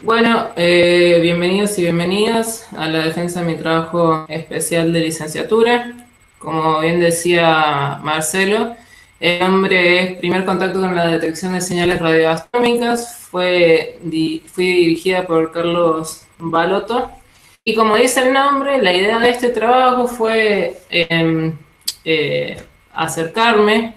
Bueno, bienvenidos y bienvenidas a la defensa de mi trabajo especial de licenciatura. Como bien decía Marcelo, el nombre es Primer contacto con la detección de señales radioastronómicas. Fui dirigida por Carlos Balotto. Y como dice el nombre, la idea de este trabajo fue acercarme,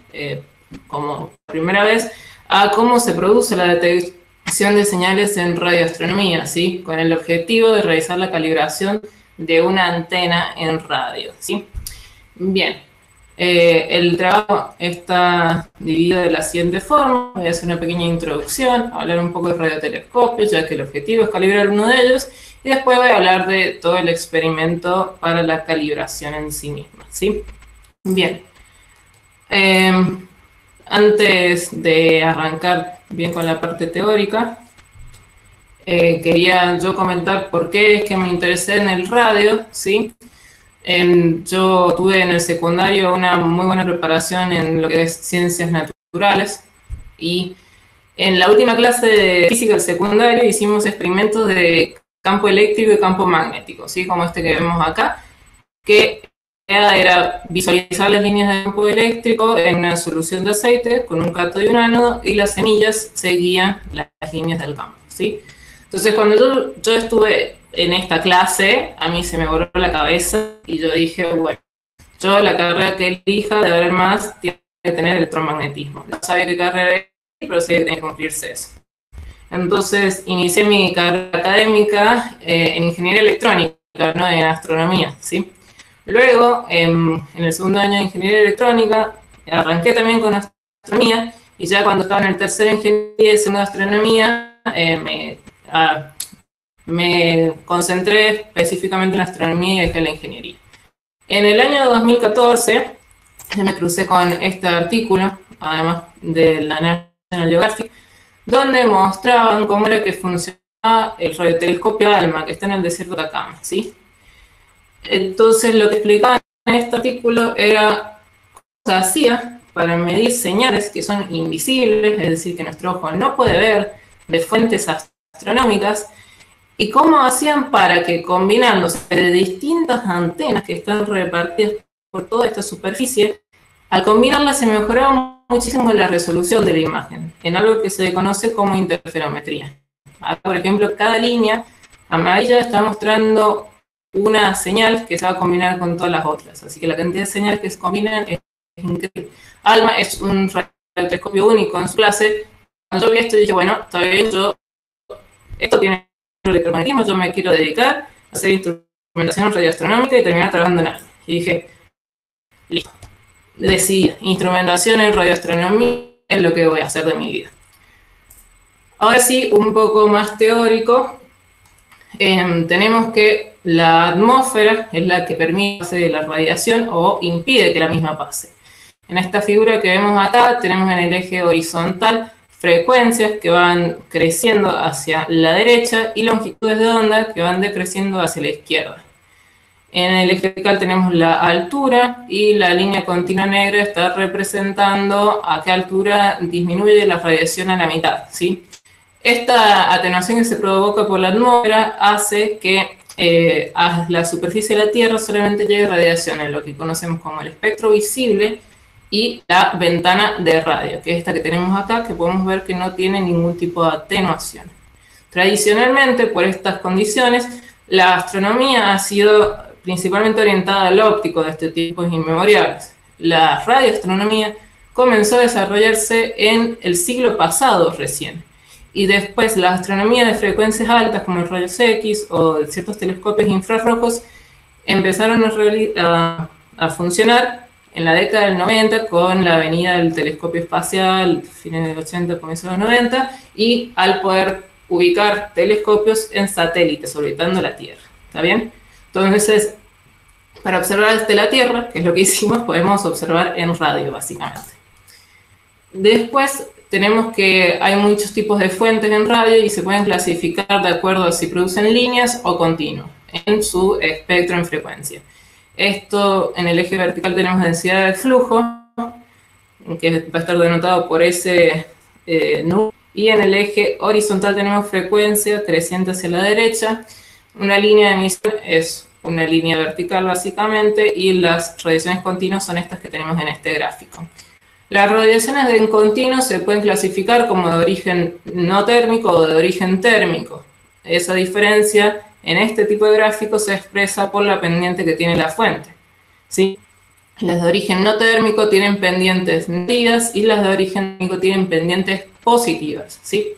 como primera vez, a cómo se produce la detección de señales en radioastronomía, ¿sí? Con el objetivo de realizar la calibración de una antena en radio, ¿sí? Bien, el trabajo está dividido de la siguiente forma. Voy a hacer una pequeña introducción, hablar un poco de radiotelescopios, ya que el objetivo es calibrar uno de ellos, y después voy a hablar de todo el experimento para la calibración en sí misma, ¿sí? Bien, eh, antes de arrancar bien con la parte teórica, quería yo comentar por qué es que me interesé en el radio, ¿sí? Yo tuve en el secundario una muy buena preparación en lo que es ciencias naturales, y en la última clase de física del secundario hicimos experimentos de campo eléctrico y campo magnético, ¿sí? Como este que vemos acá, que era visualizar las líneas de campo eléctrico en una solución de aceite con un cátodo y un ánodo, y las semillas seguían las líneas del campo, ¿sí? Entonces, cuando yo estuve en esta clase, a mí se me voló la cabeza y yo dije, bueno, yo la carrera que elija de haber más tiene que tener electromagnetismo. No sabía qué carrera era, pero sí que tenía que cumplirse eso. Entonces, inicié mi carrera académica en ingeniería electrónica, no en astronomía, ¿sí? Luego, en el segundo año de ingeniería electrónica, arranqué también con astronomía, y ya cuando estaba en el tercer ingeniería y el segundo astronomía, me concentré específicamente en astronomía y dejé la ingeniería. En el año 2014 me crucé con este artículo, además de la National Geographic, donde mostraban cómo era que funcionaba el radiotelescopio ALMA, que está en el desierto de Atacama, ¿sí? Entonces, lo que explicaban en este artículo era cómo se hacía para medir señales que son invisibles, es decir, que nuestro ojo no puede ver, de fuentes astronómicas, y cómo hacían para que, combinándose de distintas antenas que están repartidas por toda esta superficie, al combinarlas se mejoraba muchísimo la resolución de la imagen, en algo que se conoce como interferometría. Acá, por ejemplo, cada línea amarilla está mostrando una señal que se va a combinar con todas las otras, así que la cantidad de señales que se combinan es increíble. ALMA es un radiotelescopio único en su clase. Cuando yo vi esto dije, bueno, está bien, esto tiene electromagnetismo, yo me quiero dedicar a hacer instrumentación radioastronómica y terminar trabajando en ALMA. Y dije, listo, decidí, instrumentación en radioastronomía es lo que voy a hacer de mi vida. Ahora sí, un poco más teórico, tenemos que la atmósfera es la que permite la radiación o impide que la misma pase. En esta figura que vemos acá tenemos en el eje horizontal frecuencias que van creciendo hacia la derecha y longitudes de onda que van decreciendo hacia la izquierda. En el eje vertical tenemos la altura, y la línea continua negra está representando a qué altura disminuye la radiación a la mitad, ¿sí? Esta atenuación que se provoca por la atmósfera hace que a la superficie de la Tierra solamente llegue radiación en lo que conocemos como el espectro visible y la ventana de radio, que es esta que tenemos acá, que podemos ver que no tiene ningún tipo de atenuación. Tradicionalmente, por estas condiciones, la astronomía ha sido principalmente orientada al óptico desde tiempos inmemoriales. La radioastronomía comenzó a desarrollarse en el siglo pasado recién, y después la astronomía de frecuencias altas como el rayos X o ciertos telescopios infrarrojos empezaron a funcionar en la década del 90 con la venida del telescopio espacial, fines del 80, comienzos de los 90, y al poder ubicar telescopios en satélites orbitando la Tierra. ¿Está bien? Entonces, para observar desde la Tierra, que es lo que hicimos, podemos observar en radio, básicamente. Después tenemos que hay muchos tipos de fuentes en radio y se pueden clasificar de acuerdo a si producen líneas o continuos en su espectro en frecuencia. Esto, en el eje vertical tenemos densidad de flujo, que va a estar denotado por ese nu, y en el eje horizontal tenemos frecuencia creciente hacia la derecha. Una línea de emisión es una línea vertical básicamente, y las radiaciones continuas son estas que tenemos en este gráfico. Las radiaciones en continuo se pueden clasificar como de origen no térmico o de origen térmico. Esa diferencia en este tipo de gráfico se expresa por la pendiente que tiene la fuente, ¿sí? Las de origen no térmico tienen pendientes negativas y las de origen térmico tienen pendientes positivas, ¿sí?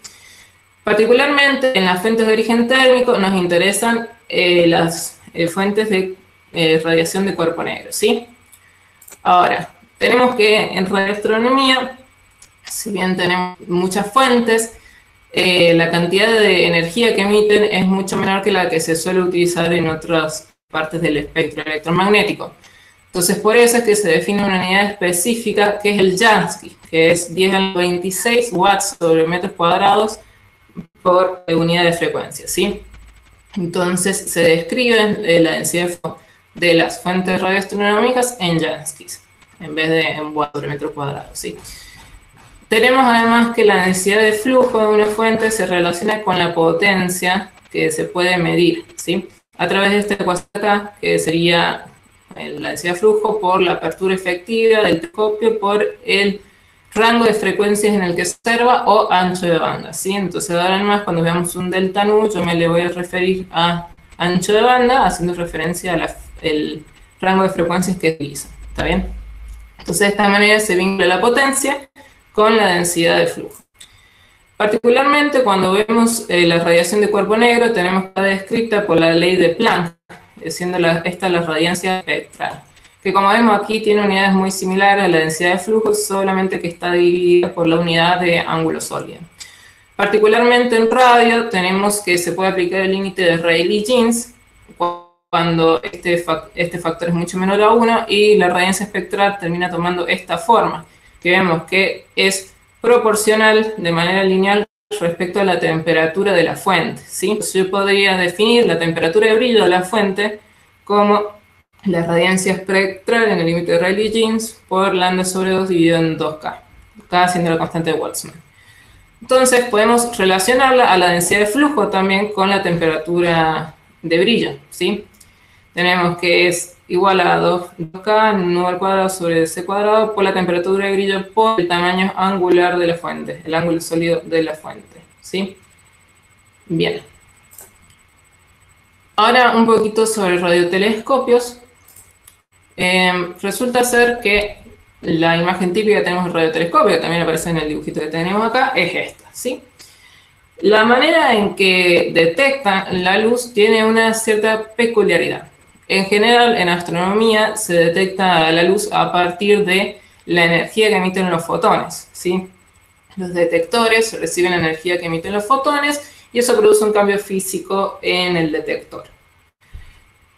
Particularmente en las fuentes de origen térmico nos interesan las fuentes de radiación de cuerpo negro, ¿sí? Ahora, tenemos que en radioastronomía, si bien tenemos muchas fuentes, la cantidad de energía que emiten es mucho menor que la que se suele utilizar en otras partes del espectro electromagnético. Entonces, por eso es que se define una unidad específica, que es el Jansky, que es 10 a la 26 watts sobre metros cuadrados por unidad de frecuencia, ¿sí? Entonces, se describe la densidad de las fuentes radioastronómicas en Janskys, en vez de en watts sobre metro cuadrado, ¿sí? Tenemos además que la densidad de flujo de una fuente se relaciona con la potencia que se puede medir, ¿sí? A través de esta ecuación acá, que sería la densidad de flujo por la apertura efectiva del telescopio por el rango de frecuencias en el que se observa o ancho de banda, ¿sí? Entonces ahora más cuando veamos un delta nu, yo me le voy a referir a ancho de banda, haciendo referencia al rango de frecuencias que utiliza, ¿está bien? Entonces de esta manera se vincula la potencia con la densidad de flujo. Particularmente cuando vemos la radiación de cuerpo negro, tenemos que estar descrita por la ley de Planck, siendo esta la radiancia espectral, que como vemos aquí tiene unidades muy similares a la densidad de flujo, solamente que está dividida por la unidad de ángulo sólido. Particularmente en radio tenemos que se puede aplicar el límite de Rayleigh-Jeans cuando este factor es mucho menor a 1 y la radiancia espectral termina tomando esta forma, que vemos que es proporcional de manera lineal respecto a la temperatura de la fuente, ¿sí? Yo podría definir la temperatura de brillo de la fuente como la radiancia espectral en el límite de Rayleigh-Jeans por lambda sobre 2 dividido en 2K, K siendo la constante de Boltzmann. Entonces podemos relacionarla a la densidad de flujo también con la temperatura de brillo, ¿sí? Tenemos que es igual a 2K nu al cuadrado sobre C cuadrado por la temperatura de brillo por el tamaño angular de la fuente, el ángulo sólido de la fuente, ¿sí? Bien. Ahora un poquito sobre radiotelescopios. Resulta ser que la imagen típica que tenemos del radiotelescopio, que también aparece en el dibujito que tenemos acá, es esta, ¿sí? La manera en que detectan la luz tiene una cierta peculiaridad. En general, en astronomía se detecta la luz a partir de la energía que emiten los fotones, ¿sí? Los detectores reciben la energía que emiten los fotones y eso produce un cambio físico en el detector.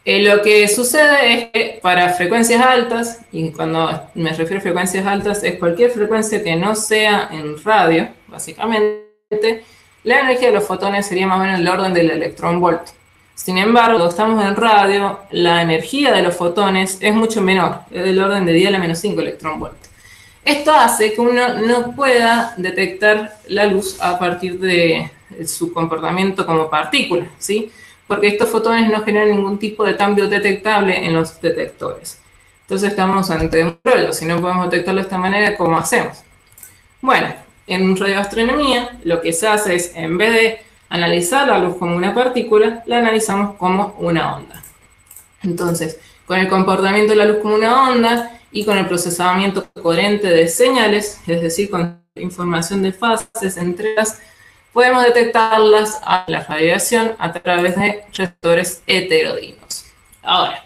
Lo que sucede es que para frecuencias altas, y cuando me refiero a frecuencias altas es cualquier frecuencia que no sea en radio, básicamente, la energía de los fotones sería más o menos el orden del electronvolt. Sin embargo, cuando estamos en radio, la energía de los fotones es mucho menor, es del orden de 10 a la menos 5 electronvolt. Esto hace que uno no pueda detectar la luz a partir de su comportamiento como partícula, ¿sí? Porque estos fotones no generan ningún tipo de cambio detectable en los detectores. Entonces estamos ante un rollo. Si no podemos detectarlo de esta manera, ¿cómo hacemos? Bueno, en radioastronomía lo que se hace es, en vez de analizar la luz como una partícula, la analizamos como una onda. Entonces, con el comportamiento de la luz como una onda y con el procesamiento coherente de señales, es decir, con información de fases entre las, podemos detectarlas a la radiación a través de receptores heterodinos. Ahora,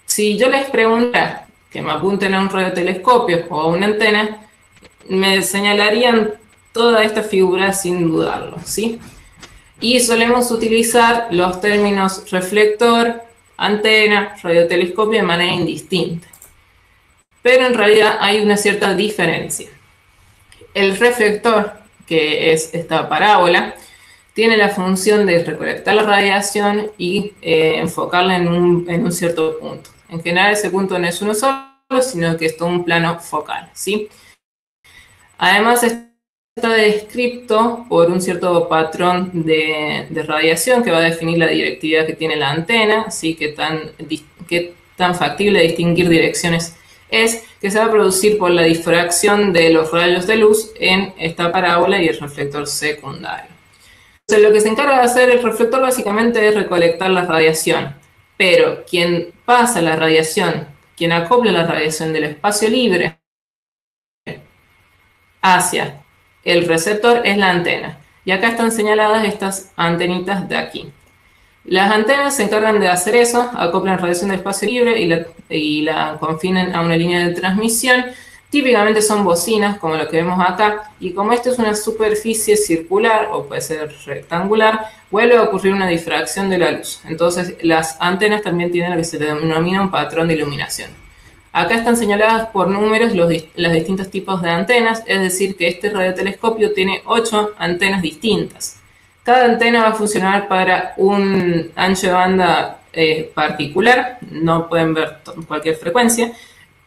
si yo les preguntara que me apunten a un radiotelescopio o a una antena, me señalarían toda esta figura sin dudarlo, ¿sí? Y solemos utilizar los términos reflector, antena, radiotelescopio de manera indistinta. Pero en realidad hay una cierta diferencia. El reflector, que es esta parábola, tiene la función de recolectar la radiación y enfocarla en un cierto punto. En general ese punto no es uno solo, sino que es todo un plano focal, ¿sí? Además, está descrito por un cierto patrón de radiación que va a definir la directividad que tiene la antena, ¿sí? Qué tan factible distinguir direcciones es, que se va a producir por la difracción de los rayos de luz en esta parábola y el reflector secundario. Entonces, lo que se encarga de hacer el reflector básicamente es recolectar la radiación, pero quien pasa la radiación, quien acopla la radiación del espacio libre hacia el receptor es la antena. Y acá están señaladas estas antenitas de aquí. Las antenas se encargan de hacer eso, acoplan radiación del espacio libre y la confinan a una línea de transmisión. Típicamente son bocinas, como lo que vemos acá, y como esto es una superficie circular, o puede ser rectangular, vuelve a ocurrir una difracción de la luz. Entonces, las antenas también tienen lo que se denomina un patrón de iluminación. Acá están señaladas por números los distintos tipos de antenas, es decir, que este radiotelescopio tiene 8 antenas distintas. Cada antena va a funcionar para un ancho de banda particular, no pueden ver cualquier frecuencia,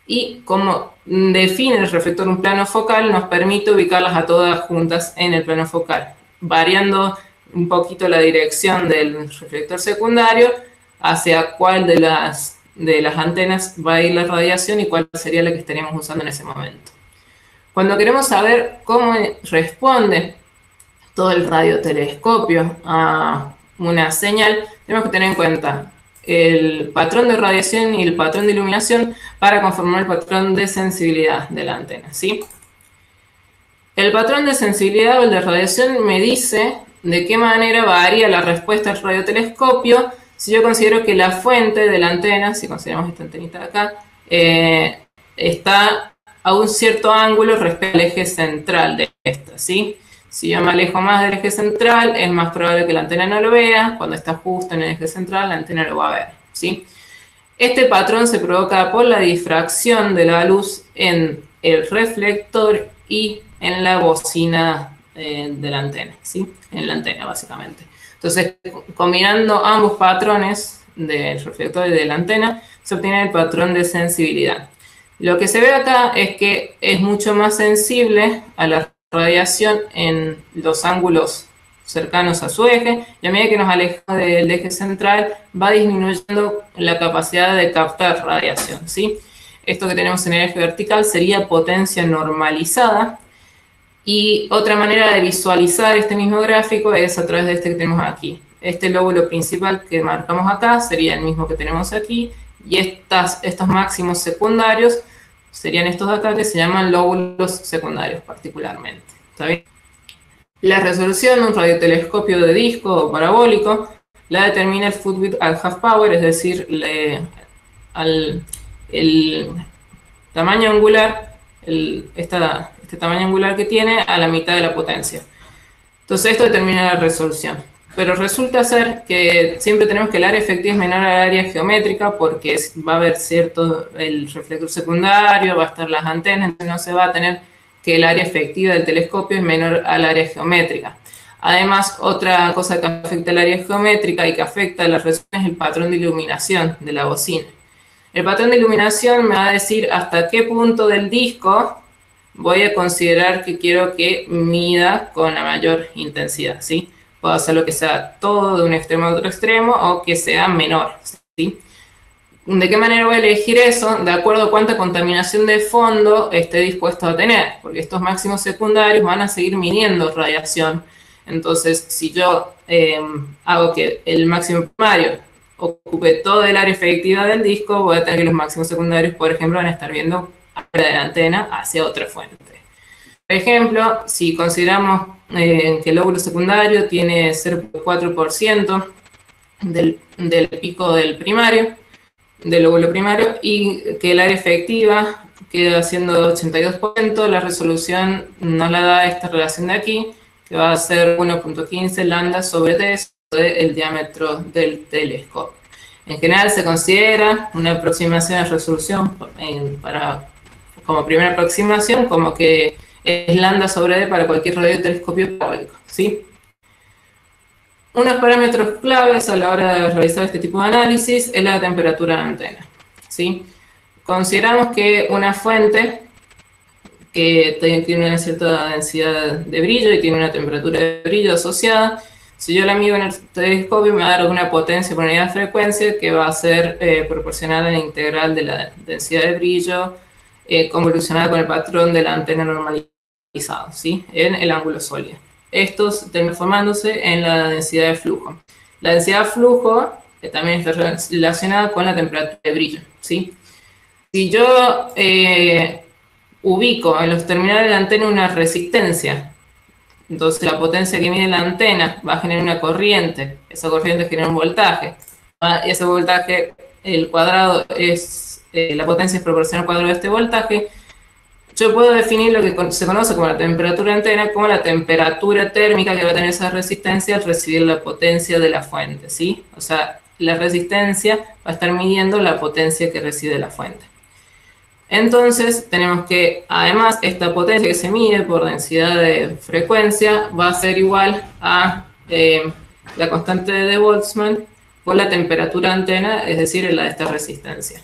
y como define el reflector un plano focal, nos permite ubicarlas a todas juntas en el plano focal, variando un poquito la dirección del reflector secundario hacia cuál de las antenas va a ir la radiación y cuál sería la que estaríamos usando en ese momento. Cuando queremos saber cómo responde todo el radiotelescopio a una señal, tenemos que tener en cuenta el patrón de radiación y el patrón de iluminación para conformar el patrón de sensibilidad de la antena, ¿sí? El patrón de sensibilidad o el de radiación me dice de qué manera varía la respuesta al radiotelescopio si yo considero que la fuente de la antena, si consideramos esta antenita de acá, está a un cierto ángulo respecto al eje central de esta, ¿sí? Si yo me alejo más del eje central, es más probable que la antena no lo vea. Cuando está justo en el eje central, la antena lo va a ver, ¿sí? Este patrón se provoca por la difracción de la luz en el reflector y en la bocina de la antena, ¿sí? En la antena, básicamente. Entonces, combinando ambos patrones del reflector y de la antena, se obtiene el patrón de sensibilidad. Lo que se ve acá es que es mucho más sensible a la radiación en los ángulos cercanos a su eje, y a medida que nos alejamos del eje central va disminuyendo la capacidad de captar radiación, ¿sí? Esto que tenemos en el eje vertical sería potencia normalizada, y otra manera de visualizar este mismo gráfico es a través de este que tenemos aquí. Este lóbulo principal que marcamos acá sería el mismo que tenemos aquí, y estos máximos secundarios serían estos de acá, que se llaman lóbulos secundarios particularmente. ¿Está bien? La resolución de un radiotelescopio de disco o parabólico la determina el foot width al half power, es decir, el tamaño angular, este tamaño angular que tiene a la mitad de la potencia. Entonces esto determina la resolución. Pero resulta ser que siempre tenemos que el área efectiva es menor al área geométrica, porque va a haber el reflector secundario, va a estar las antenas, entonces no se va a tener que el área efectiva del telescopio es menor al área geométrica. Además, otra cosa que afecta al área geométrica y que afecta a la resolución es el patrón de iluminación de la bocina. El patrón de iluminación me va a decir hasta qué punto del disco voy a considerar que quiero que mida con la mayor intensidad, ¿sí? Puedo hacerlo que sea todo de un extremo a otro extremo o que sea menor, ¿sí? ¿De qué manera voy a elegir eso? De acuerdo a cuánta contaminación de fondo esté dispuesto a tener, porque estos máximos secundarios van a seguir midiendo radiación. Entonces, si yo hago que el máximo primario ocupe todo el área efectiva del disco, voy a tener que los máximos secundarios, por ejemplo, van a estar viendo de la antena hacia otra fuente. Por ejemplo, si consideramos que el lóbulo secundario tiene 0,4% del pico del lóbulo primario, y que el área efectiva queda siendo 82%, la resolución nos la da esta relación de aquí, que va a ser 1.15 lambda sobre t sobre el diámetro del telescopio. En general se considera una aproximación de resolución como primera aproximación, como que es lambda sobre d para cualquier radiotelescopio parabólico, ¿sí? Unos parámetros claves a la hora de realizar este tipo de análisis es la temperatura de la antena, ¿sí? Consideramos que una fuente que tiene una cierta densidad de brillo y tiene una temperatura de brillo asociada. Si yo la mido en el telescopio, me va a dar una potencia por unidad de frecuencia que va a ser proporcional a la integral de la densidad de brillo convolucionada con el patrón de la antena normalizado, ¿sí? En el ángulo sólido. Estos terminan formándose en la densidad de flujo. La densidad de flujo también está relacionada con la temperatura de brillo, ¿sí? Si yo ubico en los terminales de la antena una resistencia, entonces la potencia que mide la antena va a generar una corriente, esa corriente genera un voltaje, y ese voltaje, el cuadrado es, la potencia es proporcional al cuadrado de este voltaje. Yo puedo definir lo que se conoce como la temperatura de antena como la temperatura térmica que va a tener esa resistencia al recibir la potencia de la fuente, ¿sí? O sea, la resistencia va a estar midiendo la potencia que recibe la fuente. Entonces, tenemos que, además, esta potencia que se mide por densidad de frecuencia va a ser igual a la constante de Boltzmann por la temperatura de antena, es decir, la de esta resistencia.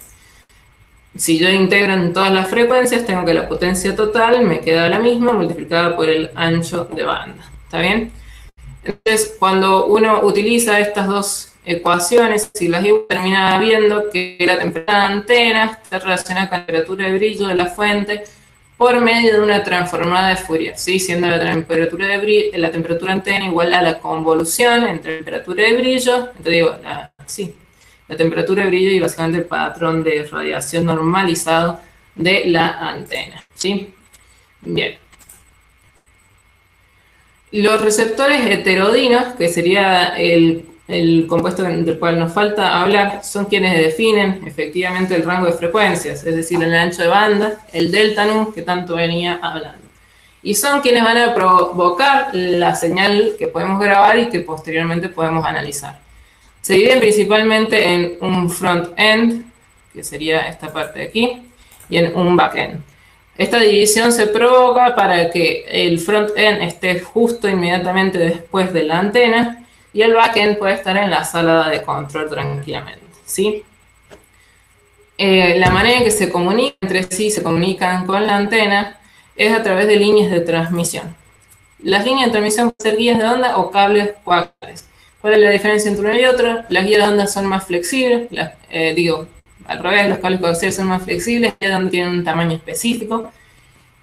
Si yo integro en todas las frecuencias, tengo que la potencia total me queda la misma multiplicada por el ancho de banda. ¿Está bien? Entonces, cuando uno utiliza estas dos ecuaciones, si las iba, termina viendo que la temperatura de antena está relacionada con la temperatura de brillo de la fuente por medio de una transformada de Fourier, ¿sí? Siendo la temperatura de brillo, la temperatura de antena igual a la convolución entre temperatura de brillo, entonces digo, la temperatura de brillo y básicamente el patrón de radiación normalizado de la antena, ¿sí? Bien. Los receptores heterodinos, que sería el compuesto del cual nos falta hablar, son quienes definen efectivamente el rango de frecuencias, es decir, el ancho de banda, el delta nu, que tanto venía hablando. Y son quienes van a provocar la señal que podemos grabar y que posteriormente podemos analizar. Se dividen principalmente en un front-end, que sería esta parte de aquí, y en un back-end. Esta división se provoca para que el front-end esté justo inmediatamente después de la antena y el back-end puede estar en la sala de control tranquilamente, ¿sí? La manera en que se comunican entre sí, se comunican con la antena, es a través de líneas de transmisión. Las líneas de transmisión pueden ser guías de onda o cables coaxiales. ¿Cuál es la diferencia entre uno y otro? Las guías de onda son más flexibles, al revés, los cables coaxiales son más flexibles, las guías de onda tienen un tamaño específico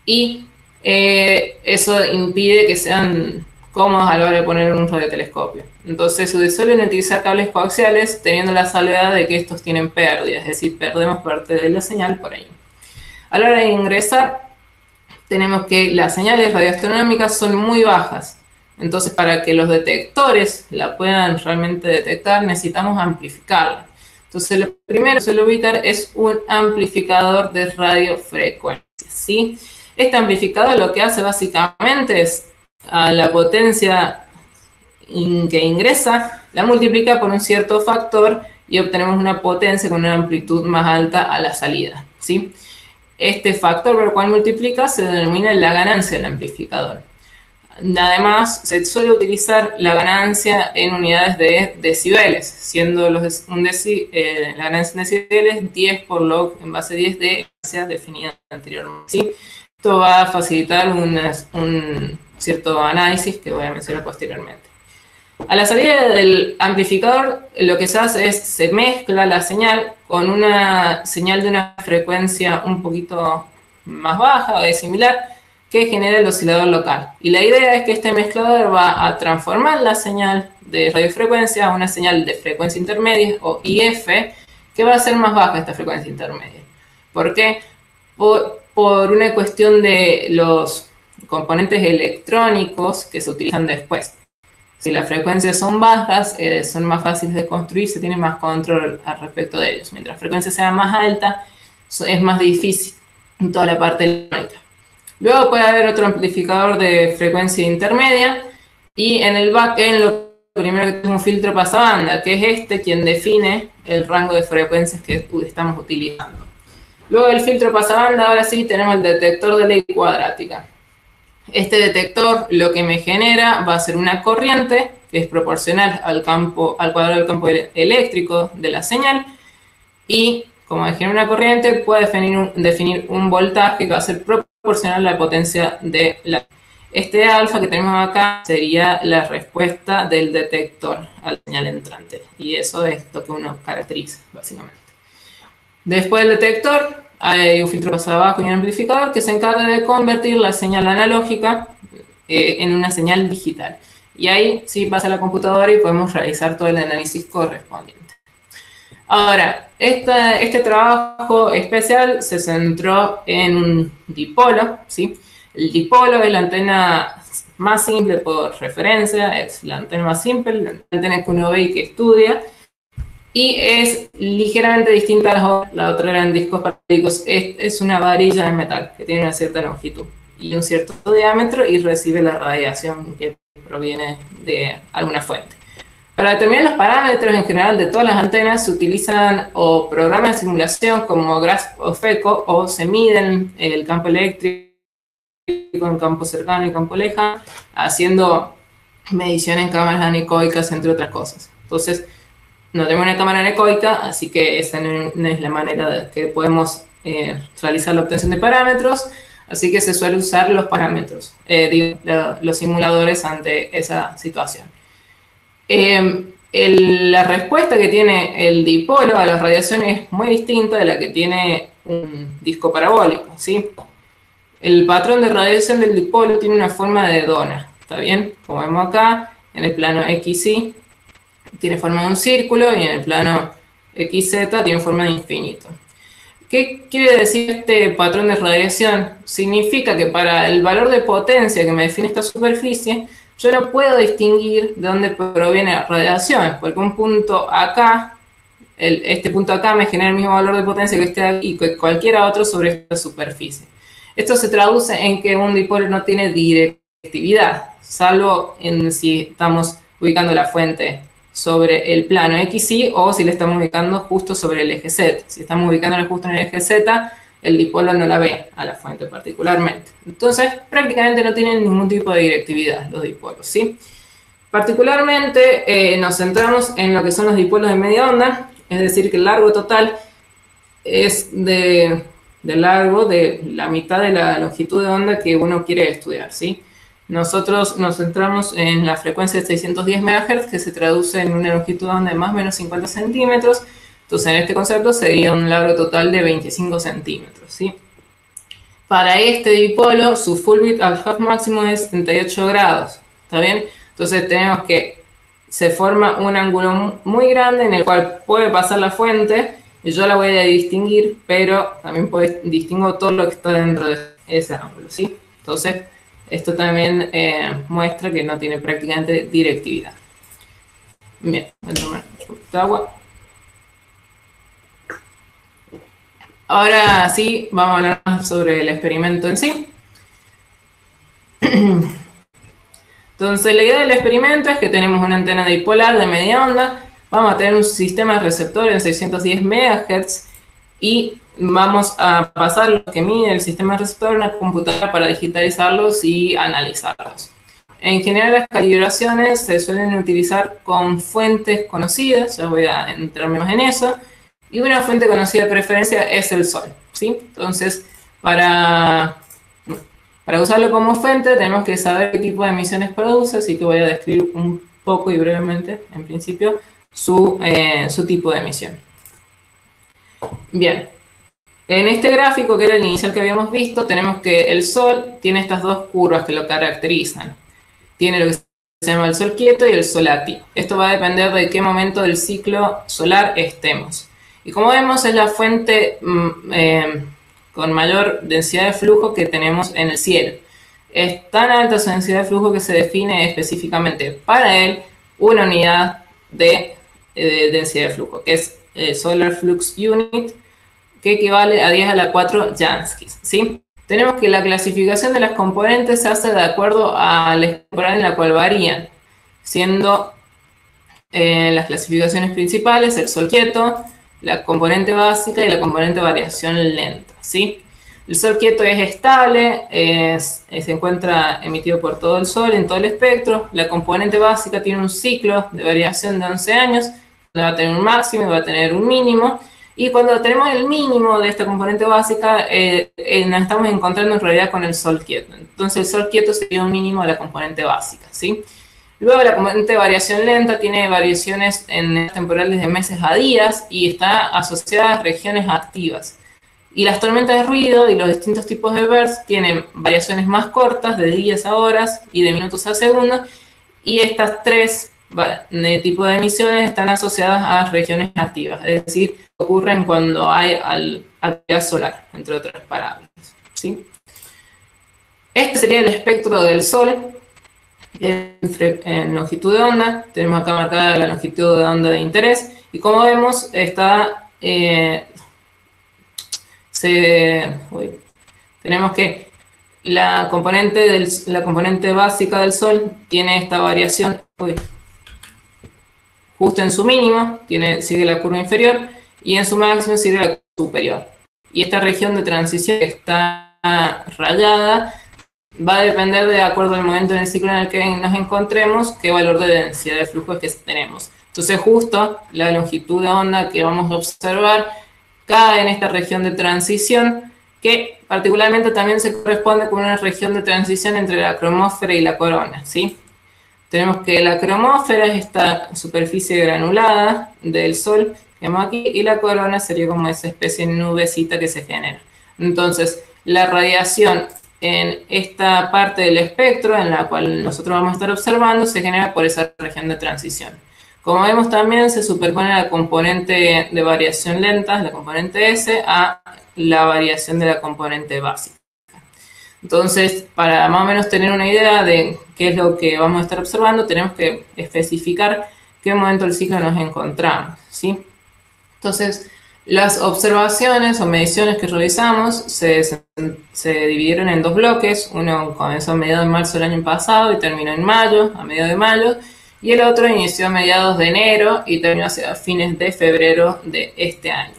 y eso impide que sean cómodos a la hora de poner un radiotelescopio. Entonces se suelen utilizar cables coaxiales teniendo la salvedad de que estos tienen pérdidas, es decir, perdemos parte de la señal por ahí. A la hora de ingresar, tenemos que las señales radioastronómicas son muy bajas. Entonces, para que los detectores la puedan realmente detectar, necesitamos amplificarla. Entonces, lo primero que se suele ubicar es un amplificador de radiofrecuencia, ¿sí? Este amplificador lo que hace básicamente es a la potencia que ingresa, la multiplica por un cierto factor y obtenemos una potencia con una amplitud más alta a la salida, ¿sí? Este factor por el cual multiplica se denomina la ganancia del amplificador. Además, se suele utilizar la ganancia en unidades de decibeles, siendo la ganancia en decibeles 10 por log en base 10 de ganancia definida anteriormente, ¿sí? Esto va a facilitar un cierto análisis que voy a mencionar posteriormente. A la salida del amplificador, lo que se hace es se mezcla la señal con una señal de una frecuencia un poquito más baja o similar que genera el oscilador local. Y la idea es que este mezclador va a transformar la señal de radiofrecuencia a una señal de frecuencia intermedia o IF, que va a ser más baja esta frecuencia intermedia. ¿Por qué? Por una cuestión de los componentes electrónicos que se utilizan después. Si las frecuencias son bajas, son más fáciles de construir, se tiene más control al respecto de ellos. Mientras la frecuencia sea más alta, es más difícil en toda la parte electrónica. Luego puede haber otro amplificador de frecuencia intermedia y en el backend lo primero que tenemos un filtro pasabanda, que es quien define el rango de frecuencias que estamos utilizando. Luego del filtro pasabanda, ahora sí tenemos el detector de ley cuadrática. Este detector lo que me genera va a ser una corriente que es proporcional al cuadrado del campo eléctrico de la señal y como genera una corriente puede definir un voltaje que va a ser proporcional proporcional a la potencia de la... Este alfa que tenemos acá sería la respuesta del detector a la señal entrante. Y eso es lo que uno caracteriza, básicamente. Después del detector, hay un filtro paso abajo y un amplificador que se encarga de convertir la señal analógica en una señal digital. Y ahí sí pasa a la computadora y podemos realizar todo el análisis correspondiente. Ahora, este trabajo especial se centró en un dipolo, ¿sí? El dipolo es la antena más simple por referencia, es la antena más simple, la antena que uno ve y que estudia, y es ligeramente distinta a las otras. La otra eran discos paráticos, es una varilla de metal que tiene una cierta longitud y un cierto diámetro y recibe la radiación que proviene de alguna fuente. Para determinar los parámetros en general de todas las antenas se utilizan o programas de simulación como Grasp o FECO, o se miden el campo eléctrico en campo cercano y campo lejano, haciendo mediciones en cámaras anecoicas, entre otras cosas. Entonces, no tenemos una cámara anecoica, así que esa no es la manera de que podemos realizar la obtención de parámetros, así que se suele usar los parámetros, los simuladores ante esa situación. La respuesta que tiene el dipolo a la radiación es muy distinta de la que tiene un disco parabólico, ¿sí? El patrón de radiación del dipolo tiene una forma de dona, ¿está bien? Como vemos acá, en el plano XY tiene forma de un círculo y en el plano XZ tiene forma de infinito. ¿Qué quiere decir este patrón de radiación? Significa que para el valor de potencia que me define esta superficie, yo no puedo distinguir de dónde proviene la radiación, porque un punto acá, este punto acá me genera el mismo valor de potencia que este aquí y que cualquier otro sobre esta superficie. Esto se traduce en que un dipolo no tiene directividad, salvo si estamos ubicando la fuente sobre el plano XY o si le estamos ubicando justo sobre el eje Z. Si estamos ubicándola justo en el eje Z, el dipolo no la ve a la fuente particularmente. Entonces, prácticamente no tienen ningún tipo de directividad los dipolos, ¿sí? Particularmente nos centramos en lo que son los dipolos de media onda, es decir, que el largo total es de largo de la mitad de la longitud de onda que uno quiere estudiar, ¿sí? Nosotros nos centramos en la frecuencia de 610 MHz, que se traduce en una longitud de onda de más o menos 50 centímetros. Entonces, en este concepto sería un largo total de 25 centímetros, ¿sí? Para este dipolo, su full width al half máximo es 78 grados, ¿está bien? Entonces, tenemos que se forma un ángulo muy grande en el cual puede pasar la fuente, y yo la voy a distinguir, pero también distingo todo lo que está dentro de ese ángulo, ¿sí? Entonces, esto también muestra que no tiene prácticamente directividad. Bien, voy a tomar un poquito de agua. Ahora sí, vamos a hablar más sobre el experimento en sí. Entonces, la idea del experimento es que tenemos una antena dipolar de media onda, vamos a tener un sistema receptor en 610 MHz y vamos a pasar lo que mide el sistema receptor a una computadora para digitalizarlos y analizarlos. En general, las calibraciones se suelen utilizar con fuentes conocidas, ya voy a entrarme más en eso, y una fuente conocida de preferencia es el Sol, ¿sí? Entonces, para usarlo como fuente tenemos que saber qué tipo de emisiones produce, así que voy a describir un poco y brevemente, en principio, su tipo de emisión. Bien, en este gráfico, que era el inicial que habíamos visto, tenemos que el Sol tiene estas dos curvas que lo caracterizan. Tiene lo que se llama el Sol quieto y el Sol activo. Esto va a depender de qué momento del ciclo solar estemos. Y como vemos, es la fuente con mayor densidad de flujo que tenemos en el cielo. Es tan alta su densidad de flujo que se define específicamente para él una unidad de densidad de flujo, que es Solar Flux Unit, que equivale a 10 a la 4 Janskis, ¿sí? Tenemos que la clasificación de las componentes se hace de acuerdo a la temporada en la cual varían, siendo las clasificaciones principales el Sol quieto, la componente básica y la componente variación lenta, ¿sí? El Sol quieto es estable, se encuentra emitido por todo el Sol en todo el espectro. La componente básica tiene un ciclo de variación de 11 años, va a tener un máximo y va a tener un mínimo. Y cuando tenemos el mínimo de esta componente básica, nos estamos encontrando en realidad con el Sol quieto. Entonces el Sol quieto sería un mínimo de la componente básica, ¿sí? Luego la componente de variación lenta tiene variaciones en temporales de meses a días y está asociada a regiones activas. Y las tormentas de ruido y los distintos tipos de bursts tienen variaciones más cortas, de días a horas y de minutos a segundos, y estas tres tipos de emisiones están asociadas a regiones activas, es decir, ocurren cuando hay actividad solar, entre otras parámetros, ¿sí? Este sería el espectro del Sol en longitud de onda. Tenemos acá marcada la longitud de onda de interés, y como vemos, está... tenemos que la componente básica del Sol tiene esta variación justo en su mínimo, sigue la curva inferior, y en su máximo sigue la curva superior. Y esta región de transición que está rayada va a depender, de acuerdo al momento en el ciclo en el que nos encontremos, qué valor de densidad de flujo es que tenemos. Entonces justo la longitud de onda que vamos a observar cae en esta región de transición, que particularmente también se corresponde con una región de transición entre la cromósfera y la corona, ¿sí? Tenemos que la cromósfera es esta superficie granulada del Sol que vemos aquí, y la corona sería como esa especie de nubecita que se genera. Entonces, la radiación en esta parte del espectro, en la cual nosotros vamos a estar observando, se genera por esa región de transición. Como vemos, también se superpone la componente de variación lenta, la componente S, a la variación de la componente básica. Entonces, para más o menos tener una idea de qué es lo que vamos a estar observando, tenemos que especificar qué momento del ciclo nos encontramos, ¿sí? Entonces, las observaciones o mediciones que realizamos se dividieron en dos bloques. Uno comenzó a mediados de marzo del año pasado y terminó en mayo, a mediados de mayo. Y el otro inició a mediados de enero y terminó hacia fines de febrero de este año.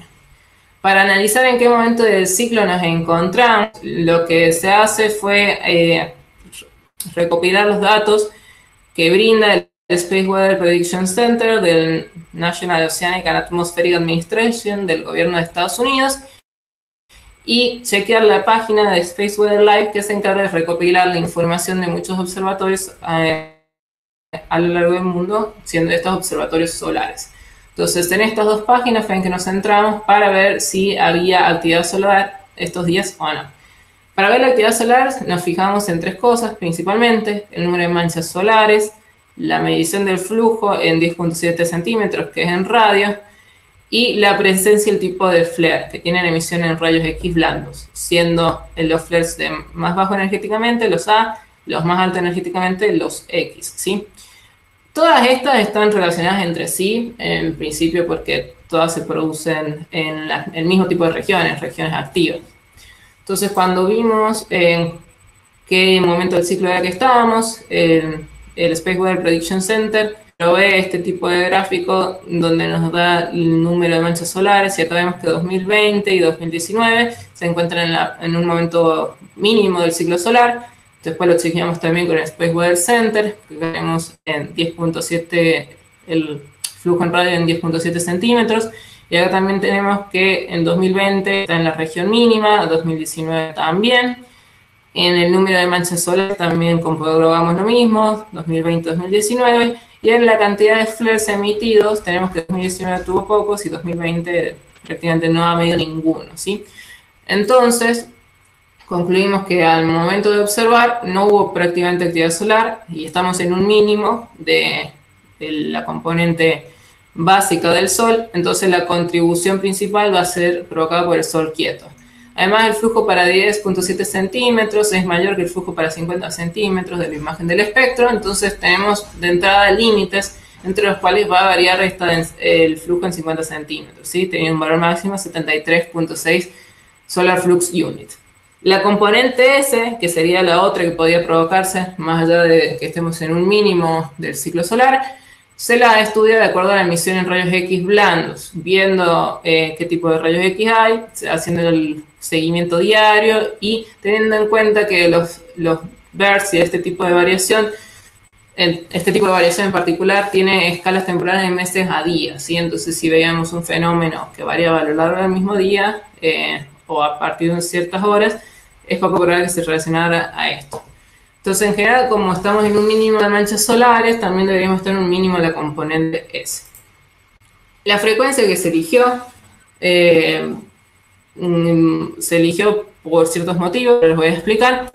Para analizar en qué momento del ciclo nos encontramos, lo que se hace fue recopilar los datos que brinda el Space Weather Prediction Center del National Oceanic and Atmospheric Administration del gobierno de Estados Unidos, y chequear la página de Space Weather Live, que se encarga de recopilar la información de muchos observatorios a lo largo del mundo, siendo estos observatorios solares. Entonces, en estas dos páginas fue en que nos centramos para ver si había actividad solar estos días o no. Para ver la actividad solar nos fijamos en tres cosas principalmente: el número de manchas solares, la medición del flujo en 10.7 centímetros, que es en radio, y la presencia y el tipo de flare, que tienen emisión en rayos X blandos, siendo los flares más bajo energéticamente los A, los más altos energéticamente los X, ¿sí? Todas estas están relacionadas entre sí, en principio porque todas se producen en el mismo tipo de regiones activas. Entonces, cuando vimos en qué momento del ciclo era que estábamos, el Space Weather Prediction Center provee este tipo de gráfico donde nos da el número de manchas solares, y acá vemos que 2020 y 2019 se encuentran en un momento mínimo del ciclo solar. Después lo chequeamos también con el Space Weather Center, que vemos en 10.7, el flujo en radio en 10.7 centímetros. Y acá también tenemos que en 2020 está en la región mínima, 2019 también. En el número de manchas solares también comprobamos lo mismo, 2020-2019. Y en la cantidad de flares emitidos, tenemos que 2019 tuvo pocos y 2020 prácticamente no ha medido ninguno, ¿sí? Entonces, concluimos que al momento de observar no hubo prácticamente actividad solar y estamos en un mínimo de la componente básica del Sol. Entonces la contribución principal va a ser provocada por el Sol quieto. Además, el flujo para 10.7 centímetros es mayor que el flujo para 50 centímetros de la imagen del espectro. Entonces tenemos de entrada límites entre los cuales va a variar el flujo en 50 centímetros, ¿sí? Teniendo un valor máximo 73.6 Solar Flux Unit. La componente S, que sería la otra que podía provocarse, más allá de que estemos en un mínimo del ciclo solar, se la estudia de acuerdo a la emisión en rayos X blandos, viendo qué tipo de rayos X hay, haciendo el seguimiento diario y teniendo en cuenta que los bursts y este tipo de variación este tipo de variación en particular tiene escalas temporales de meses a días, ¿sí? Entonces, si veíamos un fenómeno que variaba a lo largo del mismo día o a partir de ciertas horas, es poco probable que se relacionara a esto. Entonces, en general, como estamos en un mínimo de manchas solares, también deberíamos tener un mínimo de la componente S. La frecuencia que se eligió se eligió por ciertos motivos, pero les voy a explicar.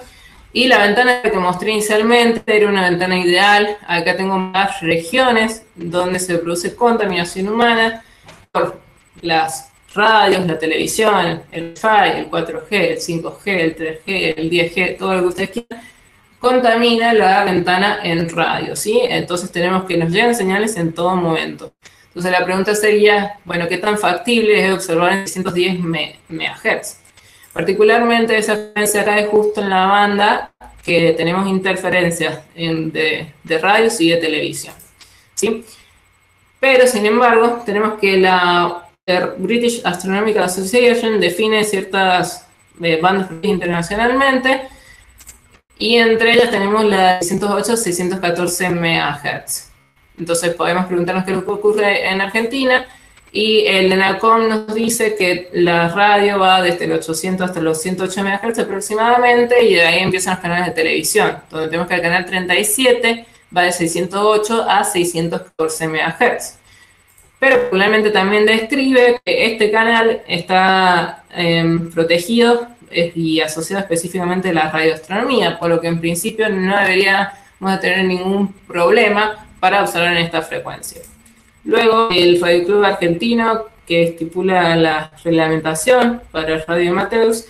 Y la ventana que mostré inicialmente era una ventana ideal. Acá tengo más regiones donde se produce contaminación humana por las radios, la televisión, el Wi-Fi, el 4G, el 5G, el 3G, el 10G, todo lo que ustedes quieran, contamina la ventana en radio, ¿sí? Entonces tenemos que nos llegan señales en todo momento. Entonces la pregunta sería, bueno, ¿qué tan factible es observar en 610 MHz? Particularmente esa frecuencia cae justo en la banda que tenemos interferencias de radios y de televisión, ¿sí? Pero, sin embargo, tenemos que la British Astronomical Association define ciertas bandas internacionalmente, y entre ellas tenemos la 608-614 MHz. Entonces podemos preguntarnos qué es lo que ocurre en Argentina, y el ENACOM nos dice que la radio va desde los 800 hasta los 108 MHz aproximadamente, y de ahí empiezan los canales de televisión, donde tenemos que el canal 37 va de 608 a 614 MHz. Pero particularmente también describe que este canal está protegido y asociado específicamente a la radioastronomía, por lo que en principio no deberíamos de tener ningún problema para observar en esta frecuencia. Luego, el Radio Club Argentino, que estipula la reglamentación para el Radio Amadeus,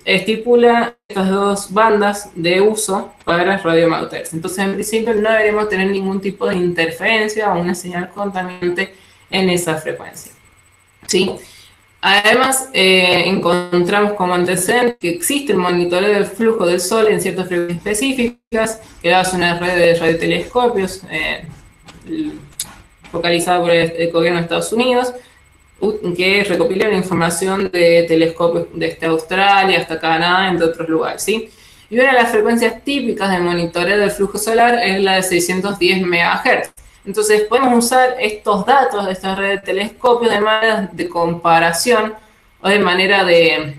estipula estas dos bandas de uso para Radio Amadeus. Entonces, en principio, no deberíamos tener ningún tipo de interferencia o una señal contaminante en esa frecuencia, ¿sí? Además, encontramos como antecedente que existe el monitoreo del flujo del Sol en ciertas frecuencias específicas, que es una red de radiotelescopios focalizada por el gobierno de Estados Unidos, que recopila la información de telescopios desde Australia hasta Canadá, entre otros lugares, ¿sí? Y una de las frecuencias típicas de monitoreo del flujo solar es la de 610 MHz. Entonces podemos usar estos datos de esta red de telescopios de manera de comparación o de manera de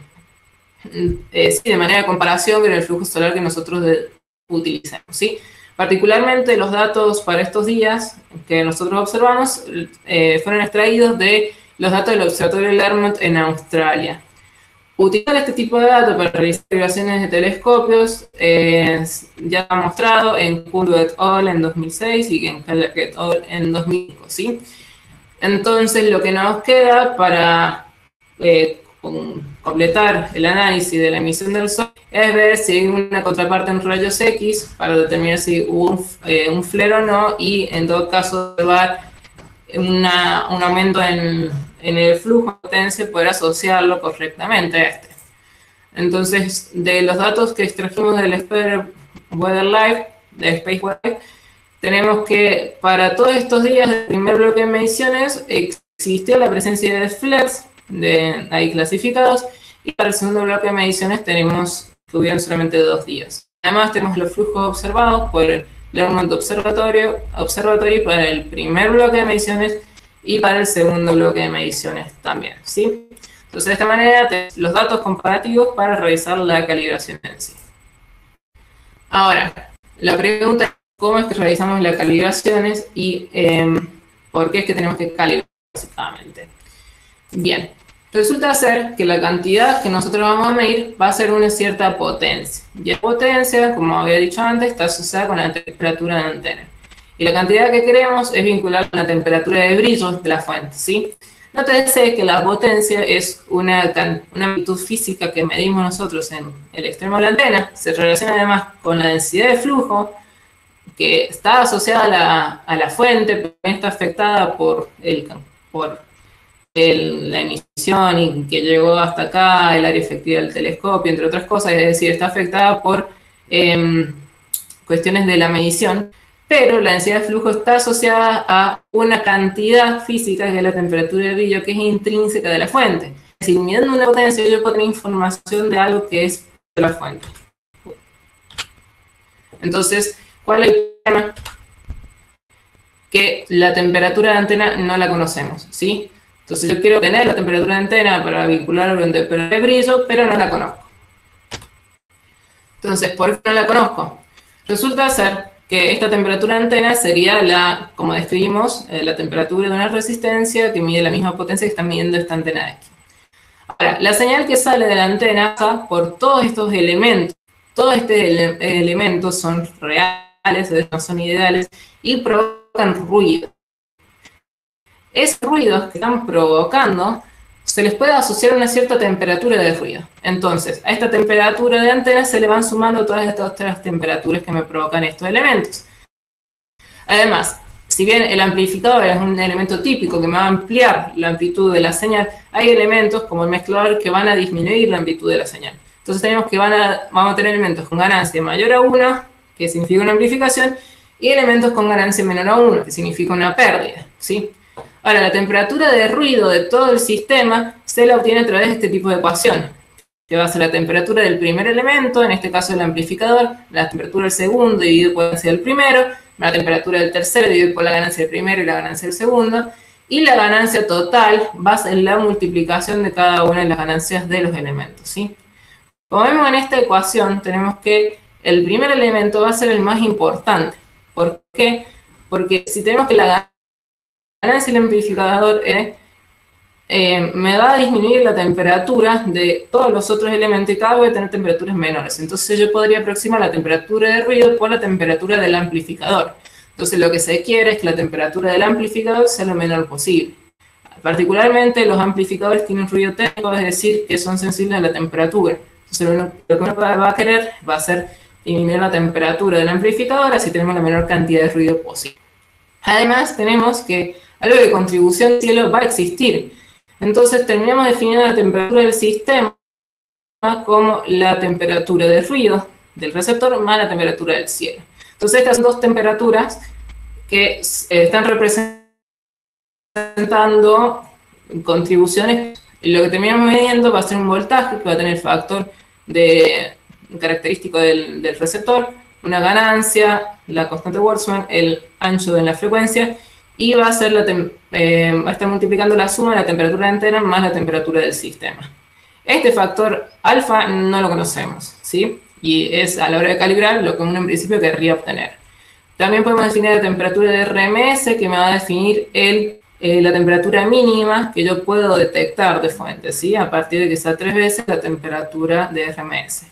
comparación con el flujo solar que nosotros utilizamos, ¿sí? Particularmente los datos para estos días que nosotros observamos fueron extraídos de los datos del Observatorio Lermont en Australia. Utilizar este tipo de datos para realizar observaciones de telescopios ya ha mostrado en Kuhn et al. En 2006 y en Keller et al. En 2005, ¿sí? Entonces, lo que nos queda para completar el análisis de la emisión del Sol es ver si hay una contraparte en rayos X para determinar si hubo un flare o no, y en todo caso observar un aumento en el flujo de potencia y poder asociarlo correctamente a este. Entonces, de los datos que extrajimos del Spare Weather Live, de Space Weather, tenemos que para todos estos días del primer bloque de mediciones existió la presencia de flares ahí clasificados, y para el segundo bloque de mediciones tuvieron solamente 2 días. Además, tenemos los flujos observados por el Lermont Observatory para el primer bloque de mediciones y para el segundo bloque de mediciones también, ¿sí? Entonces, de esta manera, tenemos los datos comparativos para realizar la calibración en sí. Ahora, la pregunta es cómo es que realizamos las calibraciones y por qué es que tenemos que calibrar básicamente. Bien, resulta ser que la cantidad que nosotros vamos a medir va a ser una cierta potencia. Y la potencia, como había dicho antes, está asociada con la temperatura de la antena. Y la cantidad que queremos es vincular con la temperatura de brillo de la fuente, ¿sí? Nótese que la potencia es una magnitud física que medimos nosotros en el extremo de la antena. Se relaciona además con la densidad de flujo, que está asociada a la fuente, pero también está afectada por la emisión y que llegó hasta acá, el área efectiva del telescopio, entre otras cosas, es decir, está afectada por cuestiones de la medición, pero la densidad de flujo está asociada a una cantidad física, que es la temperatura de brillo, que es intrínseca de la fuente. Es decir, midiendo una potencia, yo puedo tener información de algo que es de la fuente. Entonces, ¿cuál es el problema? que la temperatura de antena no la conocemos, ¿sí? Entonces yo quiero tener la temperatura de antena para vincularlo con temperatura de brillo, pero no la conozco. Entonces, ¿por qué no la conozco? Resulta ser que esta temperatura de antena sería la, como describimos, la temperatura de una resistencia que mide la misma potencia que está midiendo esta antena X. Ahora, la señal que sale de la antena pasa por todos estos elementos. Todos estos elementos son reales, no son ideales, y provocan ruido. Esos ruidos que están provocando se les puede asociar una cierta temperatura de ruido. Entonces, a esta temperatura de antena se le van sumando todas estas otras temperaturas que me provocan estos elementos. Además, si bien el amplificador es un elemento típico que me va a ampliar la amplitud de la señal, hay elementos como el mezclador que van a disminuir la amplitud de la señal. Entonces tenemos que vamos a tener elementos con ganancia mayor a 1, que significa una amplificación, y elementos con ganancia menor a 1, que significa una pérdida, ¿sí? Ahora, la temperatura de ruido de todo el sistema se la obtiene a través de este tipo de ecuación, que va a ser la temperatura del primer elemento, en este caso el amplificador, la temperatura del segundo dividido por la ganancia del primero, la temperatura del tercero dividido por la ganancia del primero y la ganancia del segundo, y la ganancia total va a ser la multiplicación de cada una de las ganancias de los elementos, ¿sí? Como vemos en esta ecuación, tenemos que el primer elemento va a ser el más importante. ¿Por qué? Porque si tenemos que la ganancia del amplificador me va a disminuir la temperatura de todos los otros elementos y cada vez voy a tener temperaturas menores. Entonces yo podría aproximar la temperatura de ruido por la temperatura del amplificador. Entonces lo que se quiere es que la temperatura del amplificador sea lo menor posible. Particularmente los amplificadores tienen ruido térmico, es decir, que son sensibles a la temperatura. Entonces lo que uno va a querer va a ser disminuir la temperatura del amplificador, así tenemos la menor cantidad de ruido posible. Además tenemos que algo de contribución del cielo va a existir. Entonces terminamos definiendo la temperatura del sistema como la temperatura de ruido del receptor más la temperatura del cielo. Entonces estas son dos temperaturas que están representando contribuciones. Lo que terminamos midiendo va a ser un voltaje que va a tener el factor característico del receptor, una ganancia, la constante Boltzmann, el ancho de la frecuencia, y va a ser va a estar multiplicando la suma de la temperatura de antena más la temperatura del sistema. Este factor alfa no lo conocemos, ¿sí? Y es a la hora de calibrar lo que uno en principio querría obtener. También podemos definir la temperatura de RMS, que me va a definir la temperatura mínima que yo puedo detectar de fuente, ¿sí? A partir de que sea 3 veces la temperatura de RMS.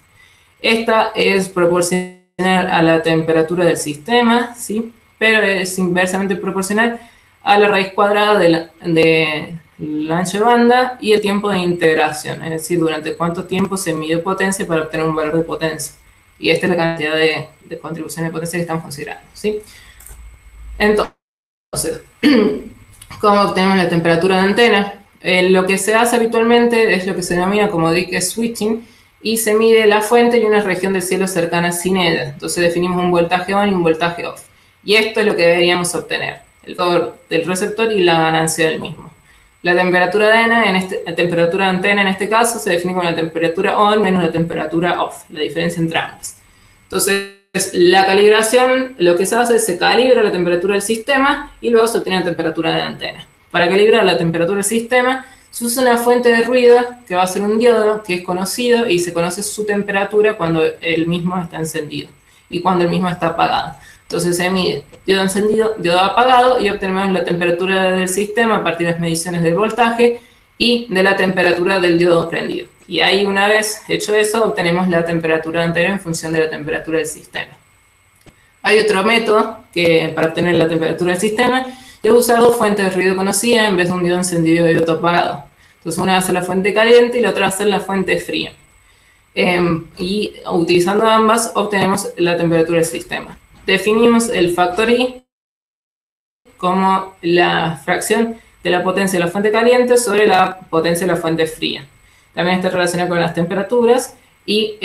Esta es proporcional a la temperatura del sistema, ¿sí? Pero es inversamente proporcional a la raíz cuadrada del ancho de banda y el tiempo de integración, es decir, durante cuánto tiempo se midió potencia para obtener un valor de potencia. Y esta es la cantidad de contribuciones de potencia que estamos considerando, ¿sí? Entonces, ¿cómo obtenemos la temperatura de antena? Lo que se hace habitualmente es lo que se denomina como Dicke switching, y se mide la fuente y una región del cielo cercana sin ella. Entonces definimos un voltaje on y un voltaje off. Y esto es lo que deberíamos obtener, el valor del receptor y la ganancia del mismo. La temperatura de antena en este caso se define como la temperatura on menos la temperatura off, la diferencia entre ambas. Entonces, la calibración, lo que se hace es se calibra la temperatura del sistema y luego se obtiene la temperatura de la antena. Para calibrar la temperatura del sistema, se usa una fuente de ruido que va a ser un diodo que es conocido y se conoce su temperatura cuando el mismo está encendido y cuando el mismo está apagado. Entonces se mide diodo encendido, diodo apagado y obtenemos la temperatura del sistema a partir de las mediciones del voltaje y de la temperatura del diodo prendido. Y ahí, una vez hecho eso, obtenemos la temperatura de antena en función de la temperatura del sistema. Hay otro método que para obtener la temperatura del sistema es usar dos fuentes de ruido conocidas en vez de un diodo encendido y otro apagado. Entonces una va a ser la fuente caliente y la otra va a ser la fuente fría. Y utilizando ambas obtenemos la temperatura del sistema. Definimos el factor I como la fracción de la potencia de la fuente caliente sobre la potencia de la fuente fría. También está relacionado con las temperaturas y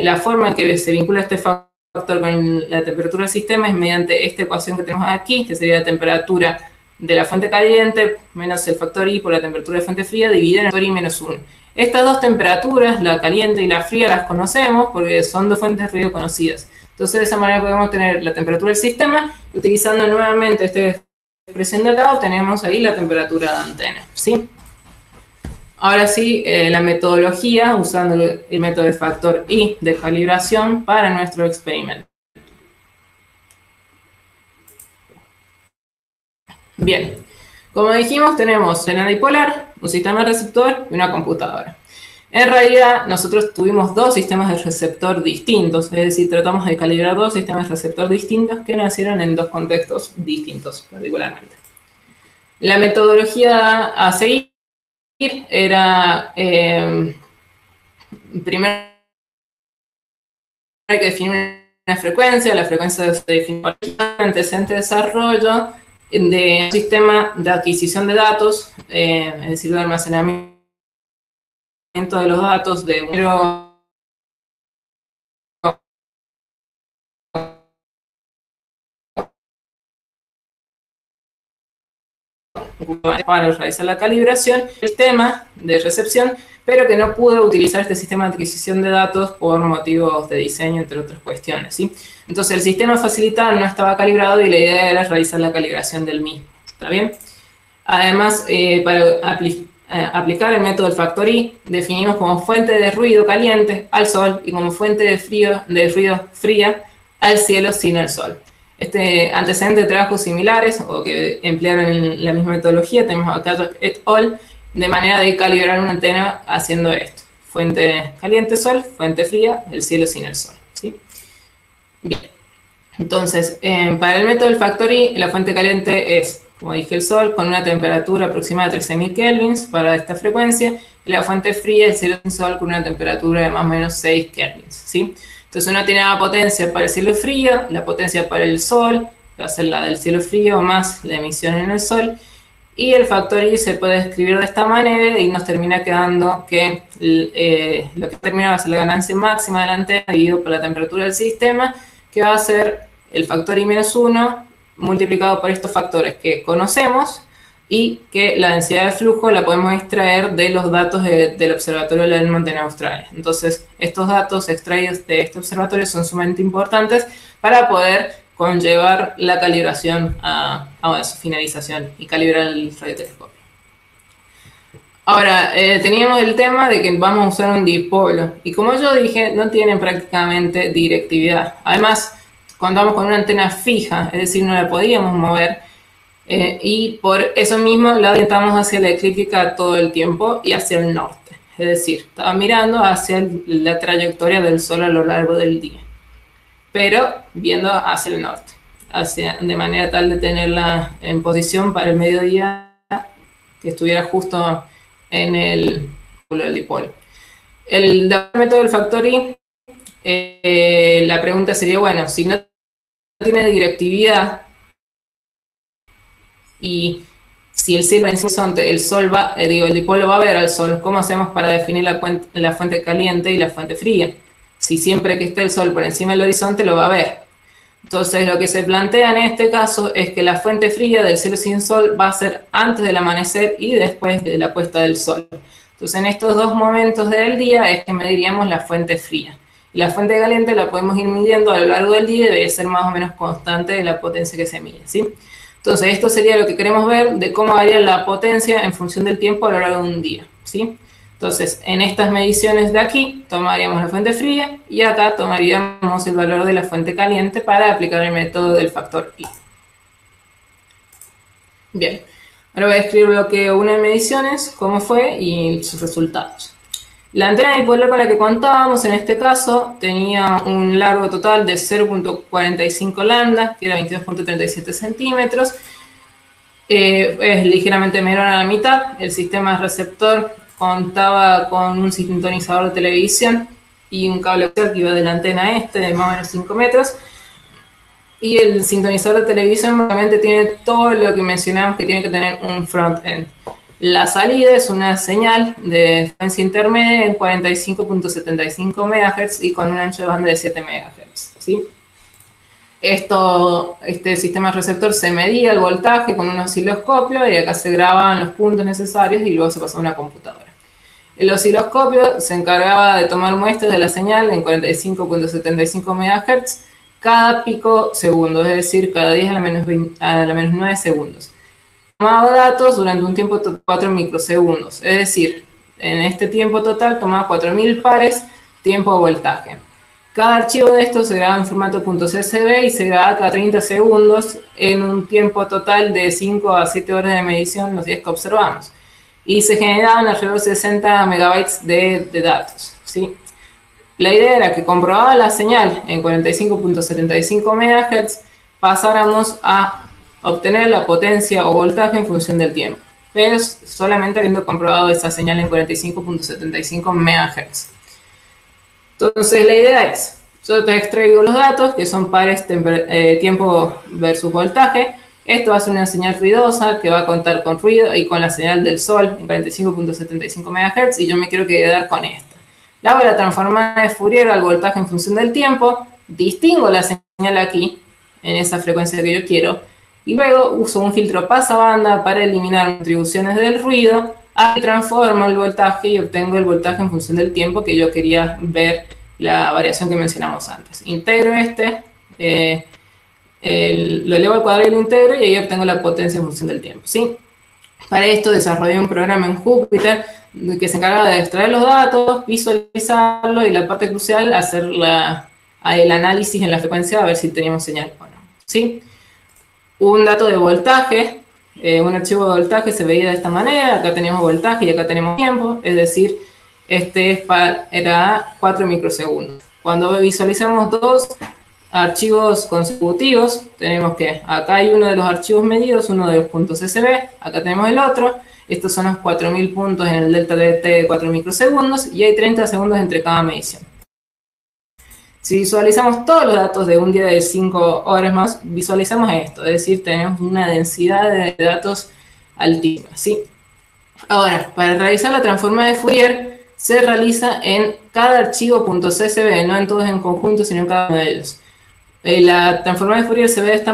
la forma en que se vincula este factor con la temperatura del sistema es mediante esta ecuación que tenemos aquí, que sería la temperatura de la fuente caliente menos el factor I por la temperatura de la fuente fría dividida en el factor I menos 1. Estas dos temperaturas, la caliente y la fría, las conocemos porque son dos fuentes de ruido conocidas. Entonces de esa manera podemos tener la temperatura del sistema utilizando nuevamente este expresión del lado tenemos ahí la temperatura de antena, ¿sí? Ahora sí, la metodología, usando el método de factor I de calibración para nuestro experimento. Bien, como dijimos, tenemos antena dipolar, un sistema receptor y una computadora. En realidad, nosotros tuvimos dos sistemas de receptor distintos, es decir, tratamos de calibrar dos sistemas de receptor distintos que nacieron en dos contextos distintos, particularmente. La metodología a seguir era, primero hay que definir una frecuencia, la frecuencia se define por el antecedente de desarrollo de un sistema de adquisición de datos, es decir, de almacenamiento de los datos de un para realizar la calibración, el sistema de recepción, pero que no pudo utilizar este sistema de adquisición de datos por motivos de diseño, entre otras cuestiones, ¿sí? Entonces el sistema facilitado no estaba calibrado y la idea era realizar la calibración del mismo, ¿está bien? Además, para aplicar el método del factor I, definimos como fuente de ruido caliente al sol y como fuente de ruido fría al cielo sin el sol. Este antecedente de trabajos similares o que emplearon la misma metodología, tenemos acá et al, de manera de calibrar una antena haciendo esto. Fuente caliente sol, fuente fría, el cielo sin el sol, ¿sí? Bien. Entonces, para el método del factor I, la fuente caliente es, como dije, el sol con una temperatura aproximada de 13.000 kelvins para esta frecuencia, y la fuente fría, el cielo sin sol, con una temperatura de más o menos 6 kelvins, ¿sí? Entonces uno tiene la potencia para el cielo frío, la potencia para el sol, que va a ser la del cielo frío más la emisión en el sol, y el factor I se puede escribir de esta manera y nos termina quedando que lo que termina va a ser la ganancia máxima de la antena dividido por la temperatura del sistema, que va a ser el factor I menos 1 multiplicado por estos factores que conocemos y que la densidad de flujo la podemos extraer de los datos del observatorio de Edmonton en Australia. Entonces, estos datos extraídos de este observatorio son sumamente importantes para poder conllevar la calibración a su finalización y calibrar el radiotelescopio. Ahora, teníamos el tema de que vamos a usar un dipolo y como yo dije, no tienen prácticamente directividad. Además, contamos con una antena fija, es decir, no la podíamos mover, y por eso mismo la orientamos hacia la eclíptica todo el tiempo y hacia el norte. Es decir, estaba mirando hacia la trayectoria del Sol a lo largo del día, pero viendo hacia el norte, de manera tal de tenerla en posición para el mediodía, que estuviera justo en el ángulo del dipolo. El método del factor I, la pregunta sería, bueno, si no tiene directividad y si el cielo en el horizonte, el sol va, el dipolo va a ver al sol, ¿cómo hacemos para definir la fuente caliente y la fuente fría? Si siempre que esté el sol por encima del horizonte lo va a ver. Entonces lo que se plantea en este caso es que la fuente fría del cielo sin sol va a ser antes del amanecer y después de la puesta del sol. Entonces en estos dos momentos del día es que mediríamos la fuente fría. Y la fuente caliente la podemos ir midiendo a lo largo del día y debe ser más o menos constante de la potencia que se mide, ¿sí? Entonces esto sería lo que queremos ver de cómo varía la potencia en función del tiempo a lo largo de un día, ¿sí? Entonces, en estas mediciones de aquí, tomaríamos la fuente fría y acá tomaríamos el valor de la fuente caliente para aplicar el método del factor I. Bien, ahora voy a escribir bloque 1 de mediciones, cómo fue y sus resultados. La antena dipolar con la que contábamos, en este caso, tenía un largo total de 0.45 lambda, que era 22.37 centímetros. Es ligeramente menor a la mitad. El sistema receptor contaba con un sintonizador de televisión y un cable que iba de la antena de más o menos 5 metros. Y el sintonizador de televisión realmente tiene todo lo que mencionamos que tiene que tener un front-end. La salida es una señal de frecuencia intermedia en 45.75 MHz y con un ancho de banda de 7 MHz, ¿sí? Este sistema receptor se medía el voltaje con un osciloscopio y acá se grababan los puntos necesarios y luego se pasó a una computadora. El osciloscopio se encargaba de tomar muestras de la señal en 45.75 MHz cada pico segundo, es decir, cada 10 a la menos 9 segundos. tomaba datos durante un tiempo de 4 microsegundos. Es decir, en este tiempo total tomaba 4000 pares tiempo de voltaje. Cada archivo de estos se graba en formato .csv y se graba cada 30 segundos en un tiempo total de 5 a 7 horas de medición los días que observamos. Y se generaban alrededor de 60 megabytes de datos, ¿sí? La idea era que comprobada la señal en 45.75 MHz, pasáramos a obtener la potencia o voltaje en función del tiempo, pero solamente habiendo comprobado esa señal en 45.75 MHz. Entonces la idea es, yo te extraigo los datos, que son pares tiempo versus voltaje. Esto va a ser una señal ruidosa que va a contar con ruido y con la señal del sol en 45.75 MHz, y yo me quiero quedar con esta. Le hago la transformada de Fourier al voltaje en función del tiempo, distingo la señal aquí, en esa frecuencia que yo quiero, y luego uso un filtro pasabanda para eliminar contribuciones del ruido, ahí transformo el voltaje y obtengo el voltaje en función del tiempo que yo quería ver, la variación que mencionamos antes. Integro lo elevo al cuadrado y lo integro, y ahí obtengo la potencia en función del tiempo, ¿sí? Para esto desarrollé un programa en Jupyter que se encargaba de extraer los datos, visualizarlo y la parte crucial, hacer el análisis en la frecuencia a ver si teníamos señal o no, ¿sí? Un dato de voltaje, un archivo de voltaje se veía de esta manera. Acá tenemos voltaje y acá tenemos tiempo, es decir, era 4 microsegundos. Cuando visualizamos dos archivos consecutivos, tenemos que acá hay uno de los archivos medidos, uno de los puntos CSV, acá tenemos el otro. Estos son los 4000 puntos en el delta de t de 4 microsegundos y hay 30 segundos entre cada medición. Si visualizamos todos los datos de un día de 5 horas más, visualizamos esto, es decir, tenemos una densidad de datos altísima, ¿sí? Ahora, para realizar la transformada de Fourier, se realiza en cada archivo .csv, no en todos en conjunto, sino en cada uno de ellos. La transformada de Fourier se ve de esta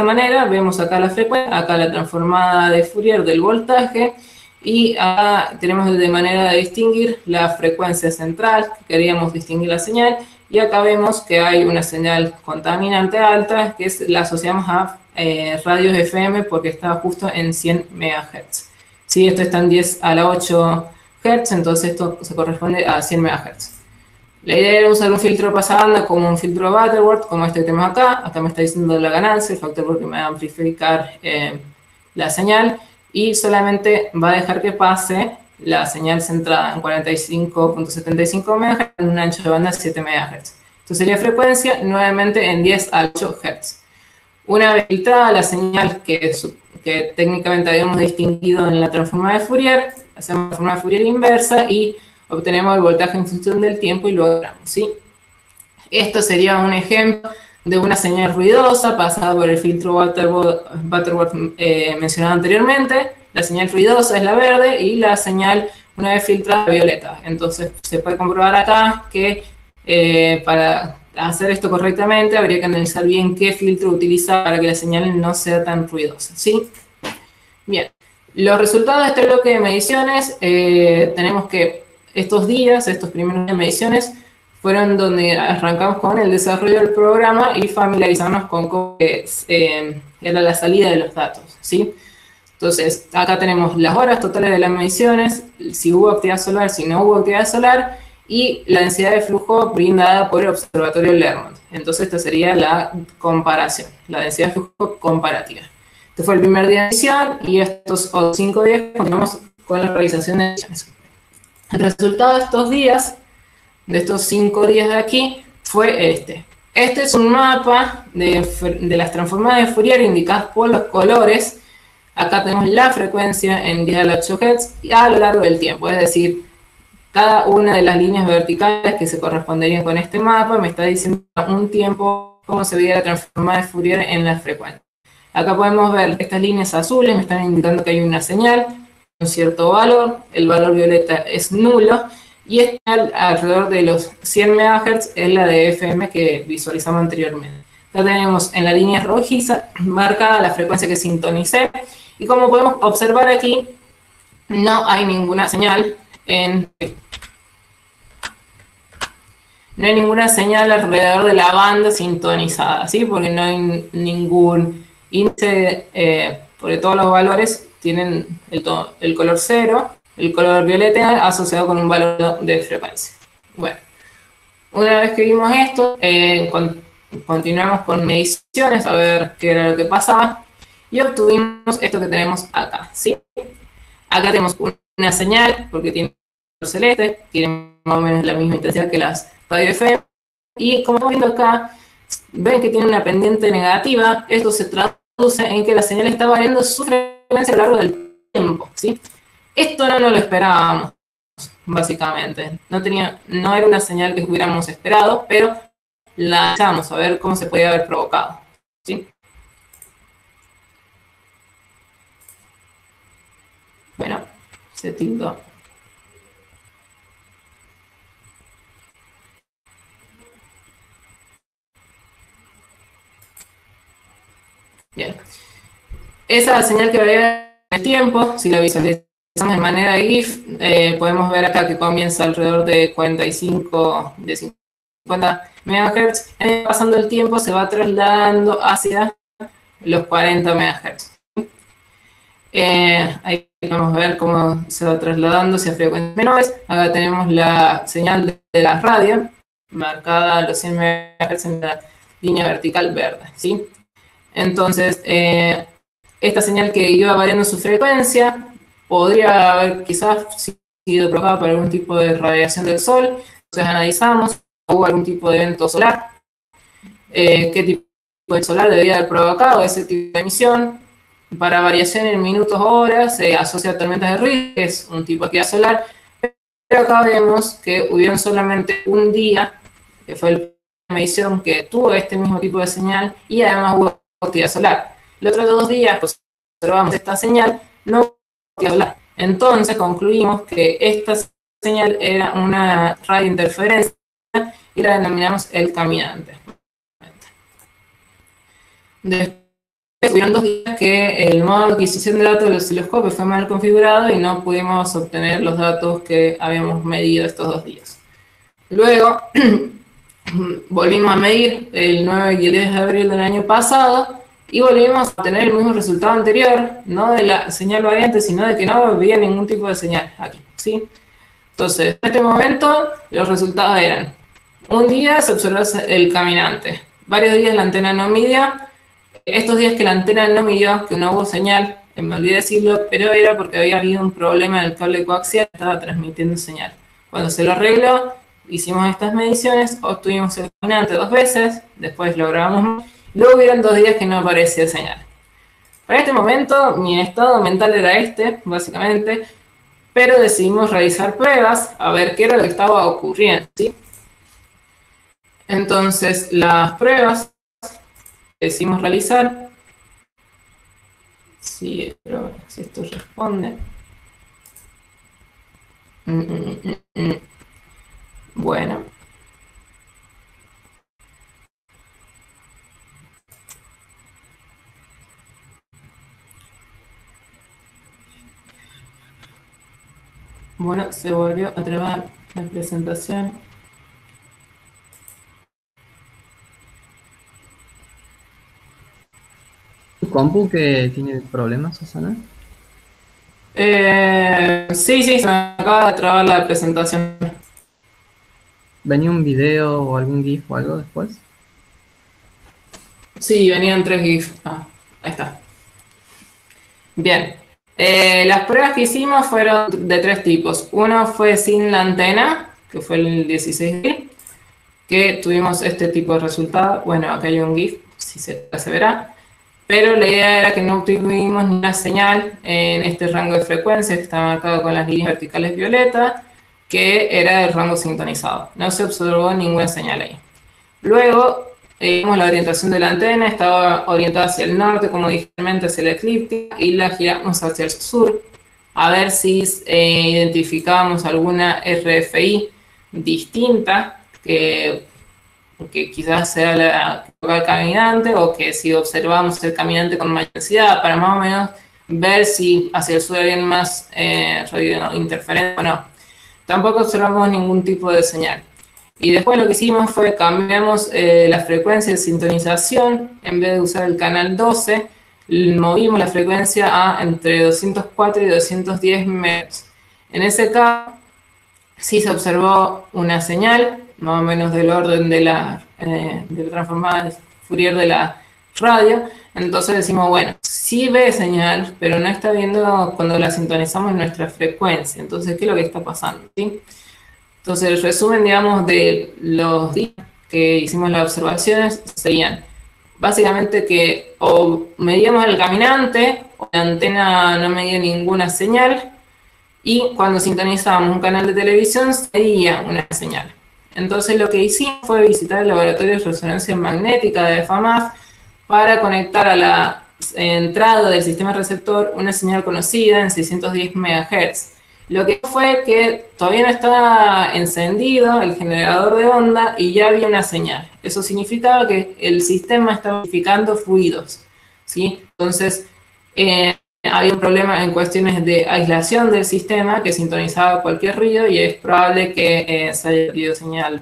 manera, vemos acá la frecuencia, acá la transformada de Fourier del voltaje, y acá tenemos de manera de distinguir la frecuencia central, que queríamos distinguir la señal, y acá vemos que hay una señal contaminante alta, que la asociamos a radios FM porque está justo en 100 MHz. ¿Sí? Esto está en 10 a la 8 Hz, entonces esto se corresponde a 100 MHz. La idea era usar un filtro pasabanda como un filtro Butterworth, como este que tenemos acá. Acá me está diciendo la ganancia, el factor porque me va a amplificar la señal, y solamente va a dejar que pase la señal centrada en 45.75 MHz en un ancho de banda de 7 MHz. Esto sería frecuencia nuevamente en 10 a 8 Hz. Una vez filtrada la señal que técnicamente habíamos distinguido en la transformada de Fourier, hacemos la transformada de Fourier inversa y obtenemos el voltaje en función del tiempo y lo logramos, ¿sí? Esto sería un ejemplo de una señal ruidosa pasada por el filtro Butterworth mencionado anteriormente. La señal ruidosa es la verde y la señal, una vez filtrada, la violeta. Entonces se puede comprobar acá que para hacer esto correctamente habría que analizar bien qué filtro utilizar para que la señal no sea tan ruidosa, ¿sí? Bien, los resultados de este bloque de mediciones, tenemos que estos primeros días de mediciones, fueron donde arrancamos con el desarrollo del programa y familiarizarnos con cómo era la salida de los datos, ¿sí? Entonces, acá tenemos las horas totales de las mediciones, si hubo actividad solar, si no hubo actividad solar, y la densidad de flujo brindada por el observatorio Lermont. Entonces, esta sería la comparación, la densidad de flujo comparativa. Este fue el primer día de medición, y estos 5 días continuamos con la realización de mediciones. El resultado de estos días, de estos 5 días de aquí, fue este. Este es un mapa de las transformadas de Fourier indicadas por los colores. Acá tenemos la frecuencia en 10 a la 8 Hz y a lo largo del tiempo, es decir, cada una de las líneas verticales que se corresponderían con este mapa me está diciendo un tiempo cómo se veía la transformada de Fourier en la frecuencia. Acá podemos ver estas líneas azules, me están indicando que hay una señal, un cierto valor, el valor violeta es nulo, y esta alrededor de los 100 MHz es la de FM que visualizamos anteriormente. Acá tenemos en la línea rojiza marcada la frecuencia que sintonicé, y como podemos observar aquí, no hay ninguna señal no hay ninguna señal alrededor de la banda sintonizada, ¿sí? Porque no hay ningún índice, porque todos los valores tienen el color 0, el color violeta asociado con un valor de frecuencia. Bueno, una vez que vimos esto, continuamos con mediciones a ver qué era lo que pasaba y obtuvimos esto que tenemos acá, ¿sí? Acá tenemos una señal, porque tiene color celeste, tiene más o menos la misma intensidad que las radio FM, y como estamos viendo acá, ven que tiene una pendiente negativa. Esto se traduce en que la señal está variando su frecuencia a lo largo del tiempo, ¿sí? Esto no lo esperábamos, básicamente. No era una señal que hubiéramos esperado, pero la echamos a ver cómo se podía haber provocado, ¿sí? Bueno, se tildó. Bien. Esa señal que veía en el tiempo, si la visualizamos de manera de GIF, podemos ver acá que comienza alrededor de 50 MHz. Pasando el tiempo se va trasladando hacia los 40 MHz. Ahí podemos ver cómo se va trasladando hacia frecuencias menores. Acá tenemos la señal de la radio, marcada a los 100 MHz en la línea vertical verde, ¿sí? Entonces, esta señal que iba variando su frecuencia podría haber quizás sido provocada por algún tipo de radiación del sol. Entonces analizamos, ¿hubo algún tipo de evento solar? ¿Qué tipo de solar debería haber provocado ese tipo de emisión? Para variación en minutos o horas se asocia a tormentas de ruido, que es un tipo de actividad solar. Pero acá vemos que hubieron solamente un día, que fue la medición que tuvo este mismo tipo de señal, y además hubo actividad solar. Los otros 2 días pues, observamos esta señal, no hubo actividad solar. Entonces concluimos que esta señal era una radiointerferencia y la denominamos el caminante. Después hubieron 2 días que el modo de adquisición de datos del osciloscopio fue mal configurado y no pudimos obtener los datos que habíamos medido estos 2 días. Luego volvimos a medir el 9 y el 10 de abril del año pasado y volvimos a obtener el mismo resultado anterior, no de la señal variante, sino de que no había ningún tipo de señal aquí, ¿sí? Entonces, en este momento los resultados eran: un día se observó el caminante, varios días la antena no midía. Estos días que la antena no midió, que no hubo señal, me olvidé decirlo, pero era porque había habido un problema en el cable coaxial que estaba transmitiendo señal. Cuando se lo arregló, hicimos estas mediciones, obtuvimos el caminante 2 veces, después lo grabamos más, luego hubieron 2 días que no aparecía señal. Para este momento, mi estado mental era este, básicamente, pero decidimos realizar pruebas a ver qué era lo que estaba ocurriendo, ¿sí? Entonces, las pruebas decidimos realizar, sí, pero si esto responde. Bueno. Bueno, se volvió a trabar la presentación. ¿Tu compu que tiene problemas, Susana? Sí, se me acaba de trabar la presentación. ¿Venía un video o algún GIF o algo después? Sí, venían 3 GIF. Ah, ahí está. Bien. Las pruebas que hicimos fueron de 3 tipos. Uno fue sin la antena, que fue el 16 GIF, que tuvimos este tipo de resultado. Bueno, acá hay un GIF, si se verá. Pero la idea era que no obtuvimos ninguna señal en este rango de frecuencia que está marcado con las líneas verticales violetas, que era del rango sintonizado. No se observó ninguna señal ahí. Luego, vimos la orientación de la antena, estaba orientada hacia el norte, como dije anteriormente, hacia la eclíptica, y la giramos hacia el sur, a ver si identificábamos alguna RFI distinta que quizás sea el caminante, o que si observamos el caminante con más intensidad, para más o menos ver si hacia el sur había más radiointerferencia o no. Tampoco observamos ningún tipo de señal. Y después lo que hicimos fue cambiamos la frecuencia de sintonización. En vez de usar el canal 12, movimos la frecuencia a entre 204 y 210 Hz. En ese caso, sí se observó una señal, más o menos del orden de la transformada de Fourier de la radio. Entonces decimos, bueno, sí ve señal, pero no está viendo cuando la sintonizamos en nuestra frecuencia. Entonces, ¿qué es lo que está pasando? ¿Sí? Entonces, el resumen, digamos, de los días que hicimos las observaciones serían básicamente que o medíamos al caminante, o la antena no medía ninguna señal, y cuando sintonizábamos un canal de televisión se veía una señal. Entonces lo que hicimos fue visitar el laboratorio de resonancia magnética de FAMAF para conectar a la entrada del sistema receptor una señal conocida en 610 MHz. Lo que fue que todavía no estaba encendido el generador de onda y ya había una señal. Eso significaba que el sistema estaba amplificando fluidos, ¿sí? Entonces, había un problema en cuestiones de aislación del sistema que sintonizaba cualquier ruido y es probable que se haya perdido señal.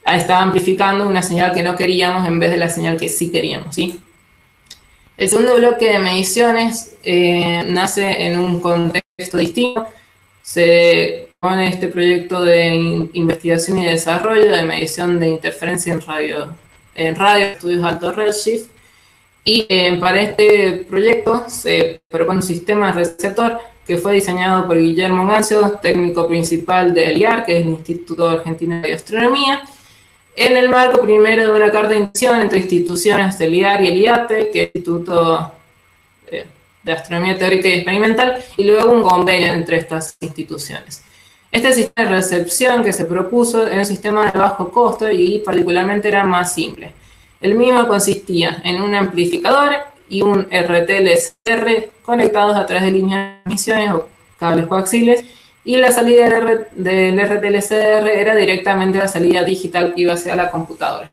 Estaba amplificando una señal que no queríamos en vez de la señal que sí queríamos, ¿sí? El segundo bloque de mediciones nace en un contexto distinto. Se pone este proyecto de investigación y desarrollo de medición de interferencia en radio, estudios alto redshift. Y para este proyecto se propone un sistema receptor que fue diseñado por Guillermo Gancio, técnico principal del IAR, que es el Instituto Argentino de Astronomía, en el marco primero de una carta de intención entre instituciones del IAR y el IATE, que es el Instituto de Astronomía Teórica y Experimental, y luego un convenio entre estas instituciones. Este sistema de recepción que se propuso era un sistema de bajo costo y particularmente era más simple. El mismo consistía en un amplificador y un RTLSR conectados a través de líneas de emisiones o cables coaxiales, y la salida del RTLSR era directamente la salida digital que iba hacia la computadora.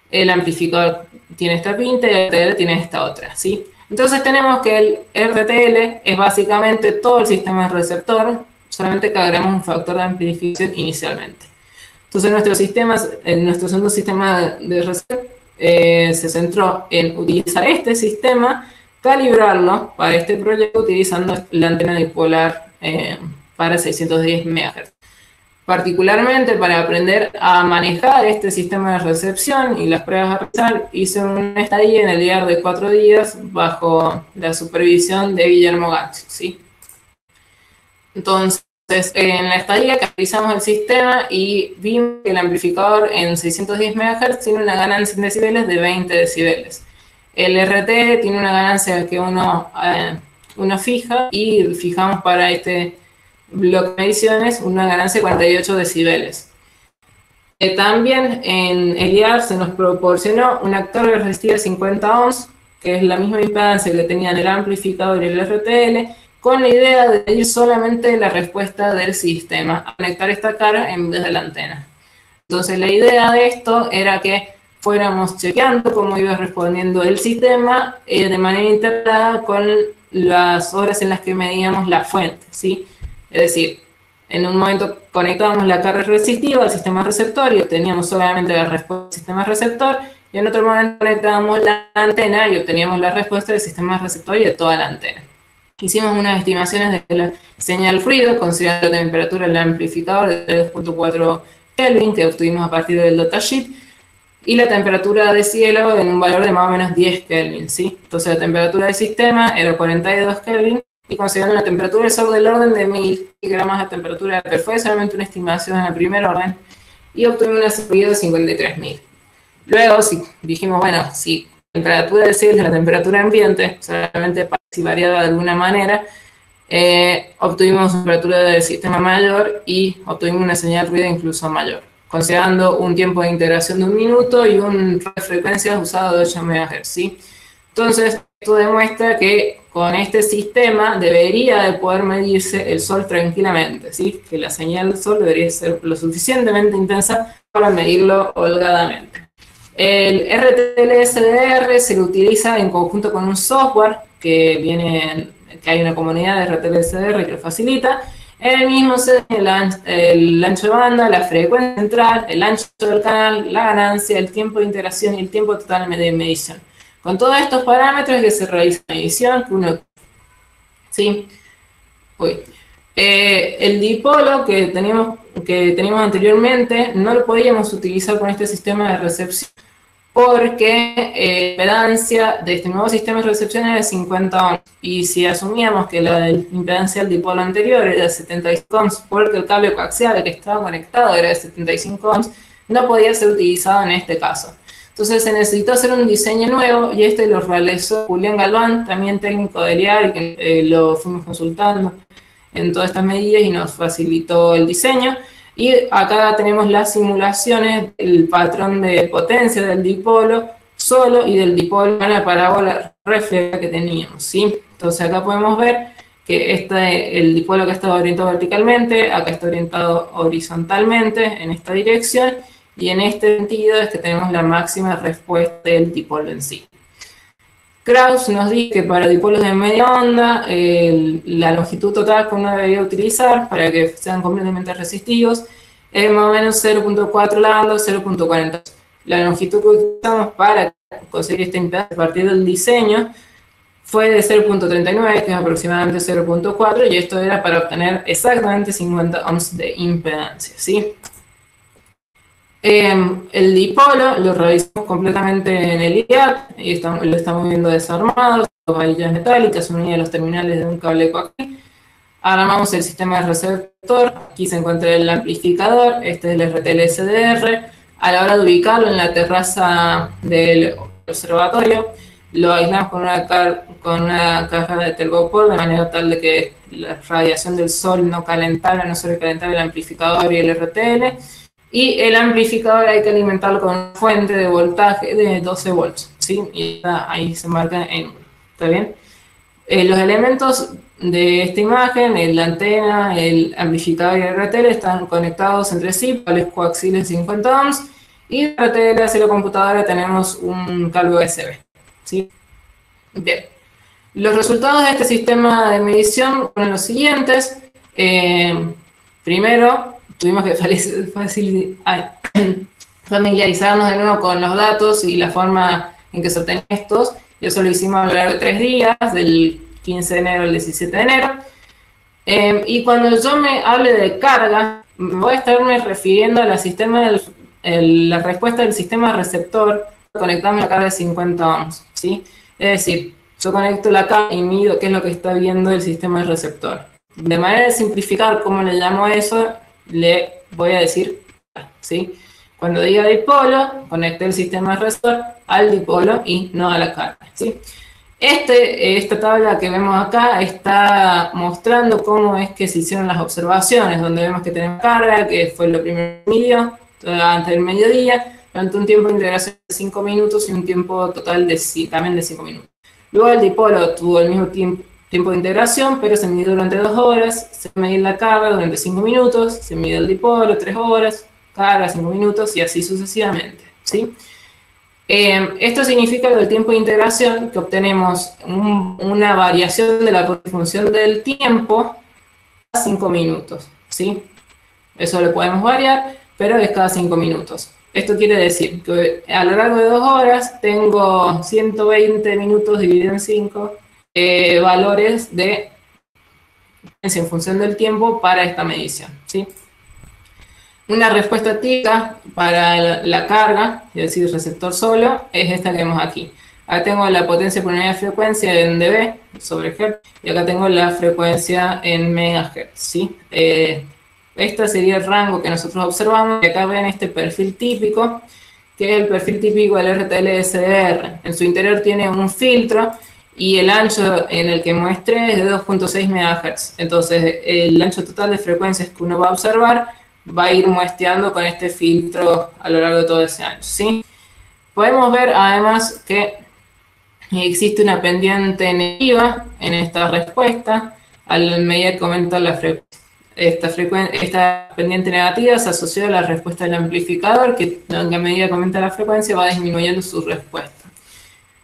El amplificador tiene esta pinta y el RTL tiene esta otra, ¿sí? Entonces tenemos que el RTL es básicamente todo el sistema receptor, solamente que agregamos un factor de amplificación inicialmente. Entonces nuestro segundo sistema de receptor se centró en utilizar este sistema, calibrarlo para este proyecto utilizando la antena dipolar para 610 MHz. Particularmente para aprender a manejar este sistema de recepción y las pruebas a realizar, hice una estadía en el IAR de 4 días bajo la supervisión de Guillermo Gancio, ¿sí? Entonces, en la estadía analizamos el sistema y vimos que el amplificador en 610 MHz tiene una ganancia en decibeles de 20 decibeles. El RT tiene una ganancia que uno fija, y fijamos para este bloque de mediciones una ganancia de 48 decibeles. También en el IAR se nos proporcionó un actor de resistencia de 50 ohms, que es la misma impedancia que tenían el amplificador y el RTL, con la idea de ir solamente la respuesta del sistema, a conectar esta cara en vez de la antena. Entonces la idea de esto era que fuéramos chequeando cómo iba respondiendo el sistema de manera integrada con las horas en las que medíamos la fuente, ¿sí? Es decir, en un momento conectábamos la carga resistiva al sistema receptor y obteníamos solamente la respuesta del sistema receptor, y en otro momento conectábamos la antena y obteníamos la respuesta del sistema receptor y de toda la antena. Hicimos unas estimaciones de la señal ruido, considerando la temperatura del amplificador de 3.4 Kelvin, que obtuvimos a partir del datasheet, y la temperatura de cielo en un valor de más o menos 10 Kelvin, ¿sí? Entonces la temperatura del sistema era 42 Kelvin, y considerando la temperatura del sol del orden de 1000, que era más la temperatura, pero fue solamente una estimación en el primer orden, y obtuvimos una ruido de 53.000. Luego, dijimos, bueno, si la temperatura del cielo es la temperatura ambiente, solamente si variaba de alguna manera, obtuvimos una temperatura del sistema mayor y obtuvimos una señal ruido incluso mayor, considerando un tiempo de integración de 1 minuto y un rango de frecuencias usado de 8 MHz, ¿sí? Entonces, esto demuestra que con este sistema debería de poder medirse el sol tranquilamente, ¿sí? Que la señal del sol debería ser lo suficientemente intensa para medirlo holgadamente. El RTLSDR se lo utiliza en conjunto con un software que hay una comunidad de RTLSDR que lo facilita, En el mismo se el ancho de banda, la frecuencia central, el ancho del canal, la ganancia, el tiempo de integración y el tiempo total de medición. Con todos estos parámetros que se realiza la medición, ¿sí? El dipolo que teníamos anteriormente no lo podíamos utilizar con este sistema de recepción porque la impedancia de este nuevo sistema de recepción era de 50 ohms. Y si asumíamos que la impedancia del dipolo anterior era de 75 ohms porque el cable coaxial al que estaba conectado era de 75 ohms, no podía ser utilizado en este caso. Entonces se necesitó hacer un diseño nuevo y este lo realizó Julián Galván, también técnico del IAR, que lo fuimos consultando en todas estas medidas y nos facilitó el diseño. Y acá tenemos las simulaciones del patrón de potencia del dipolo solo y del dipolo en la parábola refleja que teníamos, ¿sí? Entonces acá podemos ver que el dipolo acá está orientado verticalmente, acá está orientado horizontalmente en esta dirección, y en este sentido es que tenemos la máxima respuesta del dipolo en sí. Krauss nos dice que para dipolos de media onda, la longitud total que uno debería utilizar para que sean completamente resistivos es más o menos 0.4 lambda, 0.40. La longitud que utilizamos para conseguir esta impedancia a partir del diseño fue de 0.39, que es aproximadamente 0.4, y esto era para obtener exactamente 50 ohms de impedancia, ¿sí? El dipolo lo realizamos completamente en el IAT y lo estamos viendo desarmado, dos varillas metálicas unidas a los terminales de un cable coaxial. Armamos el sistema de receptor, aquí se encuentra el amplificador, este es el RTL-SDR. A la hora de ubicarlo en la terraza del observatorio, lo aislamos con una caja de telgopor de manera tal de que la radiación del sol no sobrecalentara el amplificador y el RTL. Y el amplificador hay que alimentarlo con una fuente de voltaje de 12 volts, ¿sí? Y ahí se marca en 1, ¿está bien? Los elementos de esta imagen, la antena, el amplificador y el RTL están conectados entre sí, cables coaxiales 50 ohms, y el RTL hacia la computadora tenemos un cable USB, ¿sí? Bien. Los resultados de este sistema de medición fueron los siguientes. Primero, tuvimos que familiarizarnos de nuevo con los datos y la forma en que se obtienen estos. Y eso lo hicimos a lo largo de 3 días, del 15 de enero al 17 de enero. Y cuando yo me hable de carga, voy a estarme refiriendo a la respuesta del sistema receptor conectando la carga de 50 ohms, ¿sí? Es decir, yo conecto la carga y mido qué es lo que está viendo el sistema receptor. De manera de simplificar cómo le llamo a eso, le voy a decir, ¿sí? Cuando diga dipolo, conecte el sistema receptor al dipolo y no a la carga, ¿sí? Esta tabla que vemos acá está mostrando cómo es que se hicieron las observaciones, donde vemos que tenemos carga, que fue lo primero que midió, antes del mediodía, durante un tiempo de integración de 5 minutos y un tiempo total también de 5 minutos. Luego el dipolo tuvo el mismo tiempo de integración, pero se midió durante 2 horas, se midió la carga durante 5 minutos, se midió el dipolo 3 horas, carga 5 minutos y así sucesivamente, ¿sí? Esto significa que el tiempo de integración, que obtenemos una variación de la función del tiempo a 5 minutos, ¿sí? Eso lo podemos variar, pero es cada 5 minutos. Esto quiere decir que a lo largo de 2 horas tengo 120 minutos dividido en 5 valores de en función del tiempo para esta medición, ¿sí? Una respuesta típica para la carga, es decir, receptor solo, es esta que vemos aquí. Acá tengo la potencia por unidad de frecuencia en dB sobre Hz, y acá tengo la frecuencia en megahertz, ¿sí? Este sería el rango que nosotros observamos, y acá ven este perfil típico, que es el perfil típico del RTL-SDR. En su interior tiene un filtro, y el ancho en el que muestre es de 2.6 MHz. Entonces, el ancho total de frecuencias que uno va a observar va a ir muestreando con este filtro a lo largo de todo ese ancho, ¿sí? Podemos ver además que existe una pendiente negativa en esta respuesta a medida que aumenta la frecuencia. Esta pendiente negativa se asocia a la respuesta del amplificador, que a medida que aumenta la frecuencia va disminuyendo su respuesta.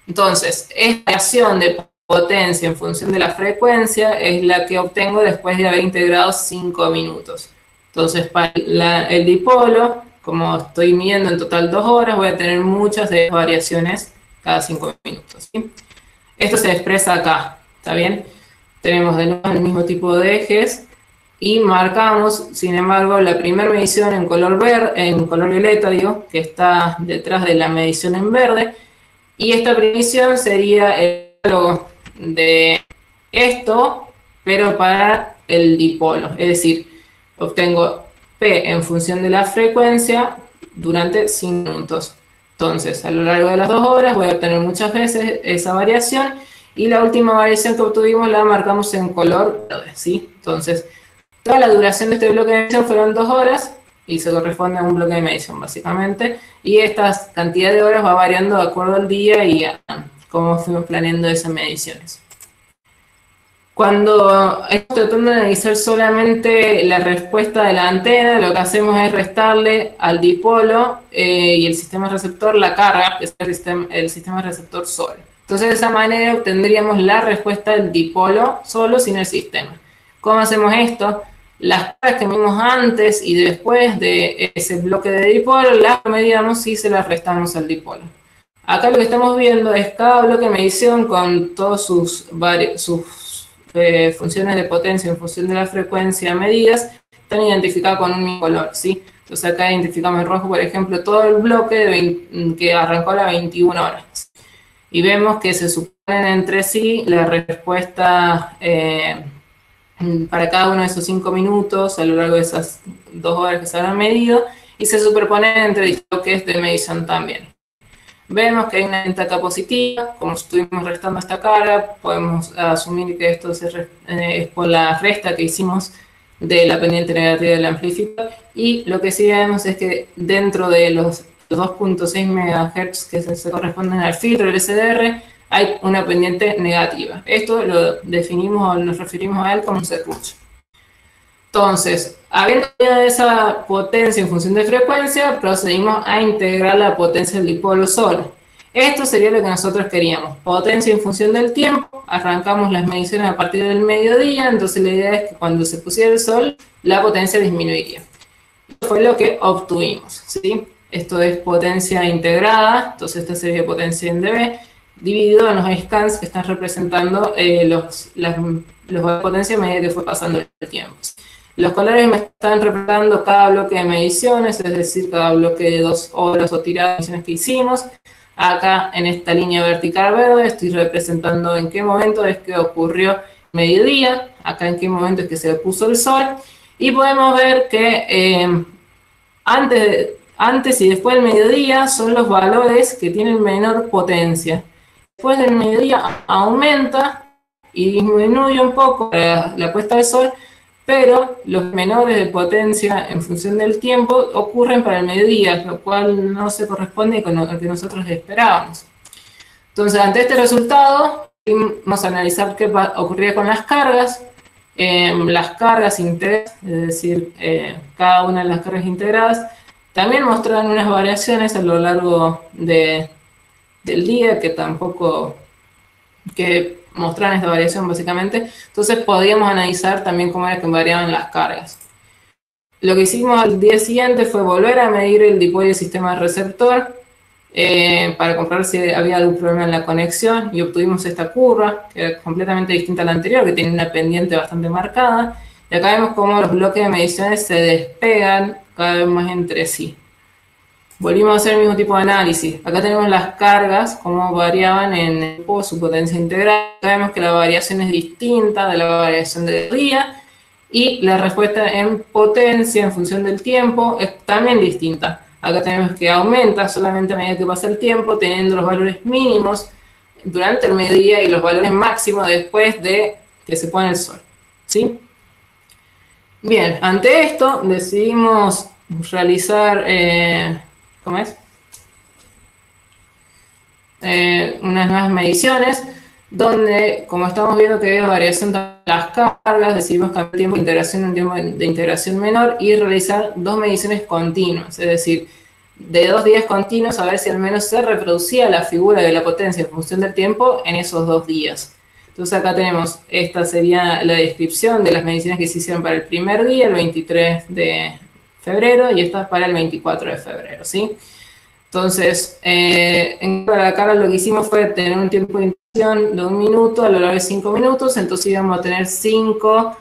Entonces, esta variación de potencia en función de la frecuencia es la que obtengo después de haber integrado 5 minutos. Entonces, para el dipolo, como estoy midiendo en total 2 horas, voy a tener muchas de variaciones cada 5 minutos, ¿sí? Esto se expresa acá, ¿está bien? Tenemos de nuevo el mismo tipo de ejes y marcamos, sin embargo, la primera medición en color verde, en color violeta, digo, que está detrás de la medición en verde, y esta medición sería el diálogo de esto, pero para el dipolo, es decir, obtengo P en función de la frecuencia durante 5 minutos. Entonces, a lo largo de las 2 horas voy a obtener muchas veces esa variación y la última variación que obtuvimos la marcamos en color verde, ¿sí? Entonces, toda la duración de este bloque de medición fueron 2 horas y se corresponde a un bloque de medición, básicamente. Y esta cantidad de horas va variando de acuerdo al día y a cómo fuimos planeando esas mediciones. Cuando estamos tratando de analizar solamente la respuesta de la antena, lo que hacemos es restarle al dipolo y el sistema receptor la carga, que es el sistema receptor solo. Entonces, de esa manera obtendríamos la respuesta del dipolo solo sin el sistema. ¿Cómo hacemos esto? Las cargas que medimos antes y después de ese bloque de dipolo, las medíamos y se las restamos al dipolo. Acá lo que estamos viendo es cada bloque de medición con todos sus funciones de potencia en función de la frecuencia medidas, están identificadas con un mismo color, ¿sí? Entonces acá identificamos en rojo, por ejemplo, todo el bloque que arrancó a las 21 horas. Y vemos que se suponen entre sí la respuesta para cada uno de esos 5 minutos a lo largo de esas 2 horas que se han medido, y se superponen entre bloques de medición también. Vemos que hay una venta acá positiva, como estuvimos restando esta carga, podemos asumir que esto es por la resta que hicimos de la pendiente negativa del amplificador, y lo que sí vemos es que dentro de los 2.6 MHz que se corresponden al filtro del SDR, hay una pendiente negativa. Esto lo definimos o nos referimos a él como un serrucho. Entonces, habiendo esa potencia en función de frecuencia, procedimos a integrar la potencia del dipolo solo. Esto sería lo que nosotros queríamos. Potencia en función del tiempo. Arrancamos las mediciones a partir del mediodía, entonces la idea es que cuando se pusiera el sol, la potencia disminuiría. Esto fue lo que obtuvimos, ¿sí? Esto es potencia integrada, entonces esta sería potencia en dB, dividido en los scans que están representando los valores de potencia a medida que fue pasando el tiempo. Los colores me están representando cada bloque de mediciones, es decir, cada bloque de 2 horas o tirada de mediciones que hicimos. Acá en esta línea vertical verde estoy representando en qué momento es que ocurrió mediodía, acá en qué momento es que se puso el sol, y podemos ver que antes y después del mediodía son los valores que tienen menor potencia. Después del mediodía aumenta y disminuye un poco la puesta del sol, pero los menores de potencia en función del tiempo ocurren para el mediodía, lo cual no se corresponde con lo que nosotros esperábamos. Entonces, ante este resultado, vamos a analizar qué ocurría con las cargas. Las cargas integradas, es decir, cada una de las cargas integradas, también mostraron unas variaciones a lo largo del día que mostraron esta variación básicamente. Entonces podíamos analizar también cómo era que variaban las cargas. Lo que hicimos al día siguiente fue volver a medir el dipolo del sistema receptor para comprobar si había algún problema en la conexión, y obtuvimos esta curva que era completamente distinta a la anterior, que tiene una pendiente bastante marcada, y acá vemos cómo los bloques de mediciones se despegan cada vez más entre sí. Volvimos a hacer el mismo tipo de análisis. Acá tenemos las cargas, cómo variaban en su potencia integral. Acá vemos que la variación es distinta de la variación del día, y la respuesta en potencia en función del tiempo es también distinta. Acá tenemos que aumenta solamente a medida que pasa el tiempo, teniendo los valores mínimos durante el mediodía y los valores máximos después de que se pone el sol, ¿sí? Bien, ante esto decidimos realizar unas nuevas mediciones, donde, como estamos viendo que hay variación de las cargas, decidimos cambiar el tiempo de integración en un tiempo de integración menor y realizar 2 mediciones continuas, es decir, de 2 días continuos, a ver si al menos se reproducía la figura de la potencia en función del tiempo en esos 2 días. Entonces acá tenemos, esta sería la descripción de las mediciones que se hicieron para el primer día, el 23 de febrero, y esta es para el 24 de febrero, ¿sí? Entonces, para la carga lo que hicimos fue tener un tiempo de inducción de 1 minuto a lo largo de 5 minutos, entonces íbamos a tener 5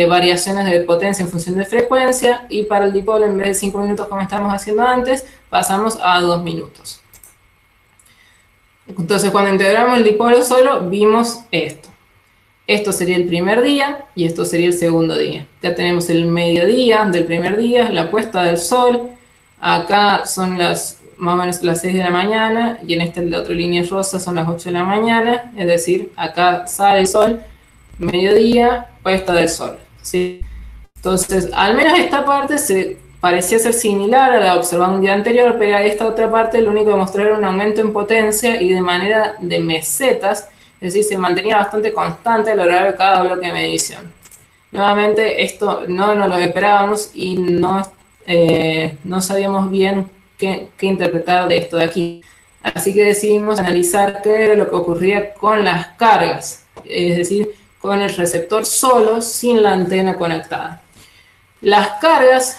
variaciones de potencia en función de frecuencia, y para el dipolo, en vez de 5 minutos como estábamos haciendo antes, pasamos a 2 minutos. Entonces, cuando integramos el dipolo solo, vimos esto. Esto sería el primer día y esto sería el segundo día. Ya tenemos el mediodía del primer día, la puesta del sol. Acá son más o menos las 6 de la mañana, y en la otra línea rosa son las 8 de la mañana, es decir, acá sale el sol, mediodía, puesta del sol, ¿sí? Entonces, al menos esta parte parecía ser similar a la observada un día anterior, pero esta otra parte lo único que mostraba era un aumento en potencia y de manera de mesetas, es decir, se mantenía bastante constante a lo largo de cada bloque de medición. Nuevamente, esto no nos lo esperábamos y no sabíamos bien qué interpretar de esto de aquí. Así que decidimos analizar qué era lo que ocurría con las cargas, es decir, con el receptor solo, sin la antena conectada. Las cargas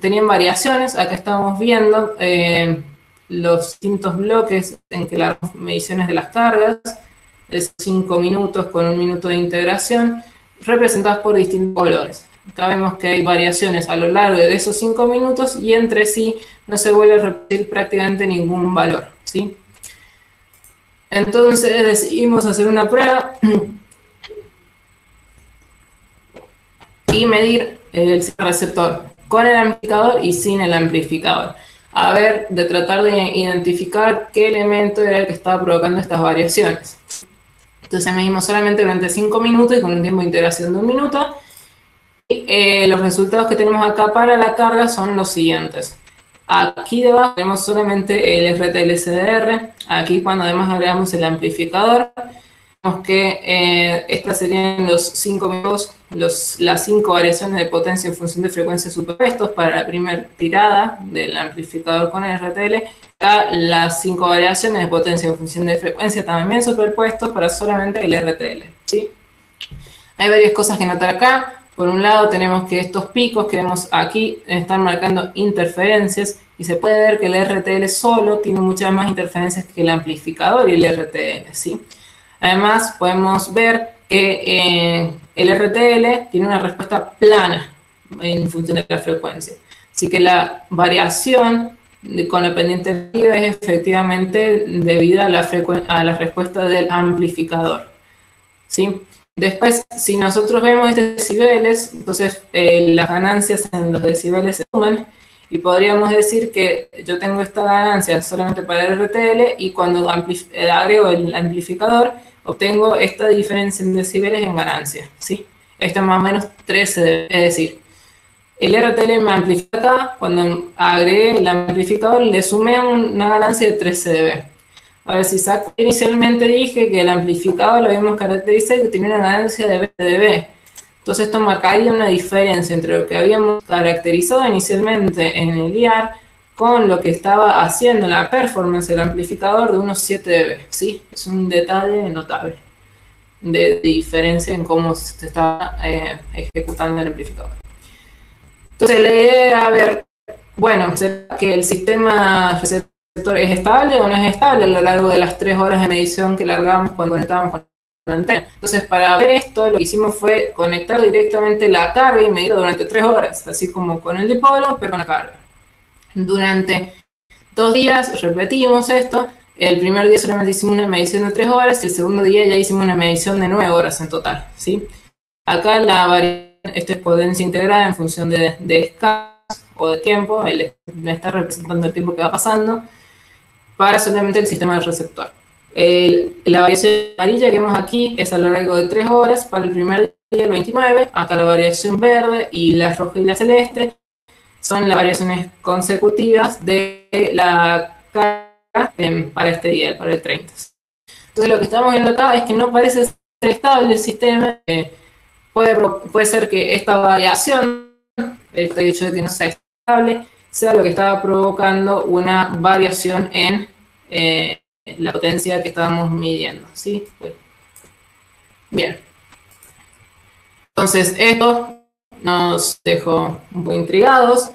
tenían variaciones. Acá estamos viendo los distintos bloques en que las mediciones de las cargas, de 5 minutos con 1 minuto de integración, representadas por distintos colores. Acá vemos que hay variaciones a lo largo de esos 5 minutos y entre sí no se vuelve a repetir prácticamente ningún valor, ¿sí? Entonces decidimos hacer una prueba y medir el receptor con el amplificador y sin el amplificador. A ver, de tratar de identificar qué elemento era el que estaba provocando estas variaciones. Entonces medimos solamente durante 5 minutos y con un tiempo de integración de 1 minuto. Y los resultados que tenemos acá para la carga son los siguientes. Aquí debajo tenemos solamente el RTL-CDR. Aquí, cuando además agregamos el amplificador, vemos que estas serían los 5 minutos, las 5 variaciones de potencia en función de frecuencias superpuestos para la primera tirada del amplificador con el RTL. Acá las 5 variaciones de potencia en función de frecuencia también superpuestos para solamente el RTL, ¿sí? Hay varias cosas que notar acá. Por un lado tenemos que estos picos que vemos aquí están marcando interferencias, y se puede ver que el RTL solo tiene muchas más interferencias que el amplificador y el RTL, ¿sí? Además podemos ver que el RTL tiene una respuesta plana en función de la frecuencia. Así que la variación con la pendiente negativa es efectivamente debida a la respuesta del amplificador, ¿sí? Después, si nosotros vemos estos decibeles, entonces las ganancias en los decibeles se suman, y podríamos decir que yo tengo esta ganancia solamente para el RTL, y cuando agrego el amplificador, obtengo esta diferencia en decibeles en ganancia, ¿sí? Esto es más o menos 13 dB, es decir, el RTL me amplifica acá, cuando agregué el amplificador le sumé una ganancia de 13 dB. Ahora, si inicialmente dije que el amplificador lo habíamos caracterizado y que tenía una ganancia de 20 dB. Entonces esto marcaría una diferencia entre lo que habíamos caracterizado inicialmente en el IAR con lo que estaba haciendo la performance del amplificador de unos 7 dB, ¿sí? Es un detalle notable de diferencia en cómo se está ejecutando el amplificador. Entonces la idea era ver, bueno, ¿será que el sistema receptor es estable o no es estable a lo largo de las 3 horas de medición que largamos cuando conectábamos con la antena? Entonces, para ver esto, lo que hicimos fue conectar directamente la carga y medirla durante 3 horas, así como con el dipolo, pero con la carga. Durante 2 días repetimos esto. El primer día solamente hicimos una medición de 3 horas, y el segundo día ya hicimos una medición de 9 horas en total, ¿sí? Acá la variación, esta es potencia integrada en función de escala o de tiempo, me está representando el tiempo que va pasando, para solamente el sistema del receptor. La variación amarilla que vemos aquí es a lo largo de 3 horas para el primer día, el 29. Acá la variación verde y la roja y la celeste son las variaciones consecutivas de la carga para este día, para el 30. Entonces lo que estamos viendo acá es que no parece ser estable el sistema. Puede ser que esta variación, este hecho de que no sea estable, sea lo que estaba provocando una variación en la potencia que estábamos midiendo, ¿sí? Bueno. Bien. Entonces, esto nos dejó un poco intrigados.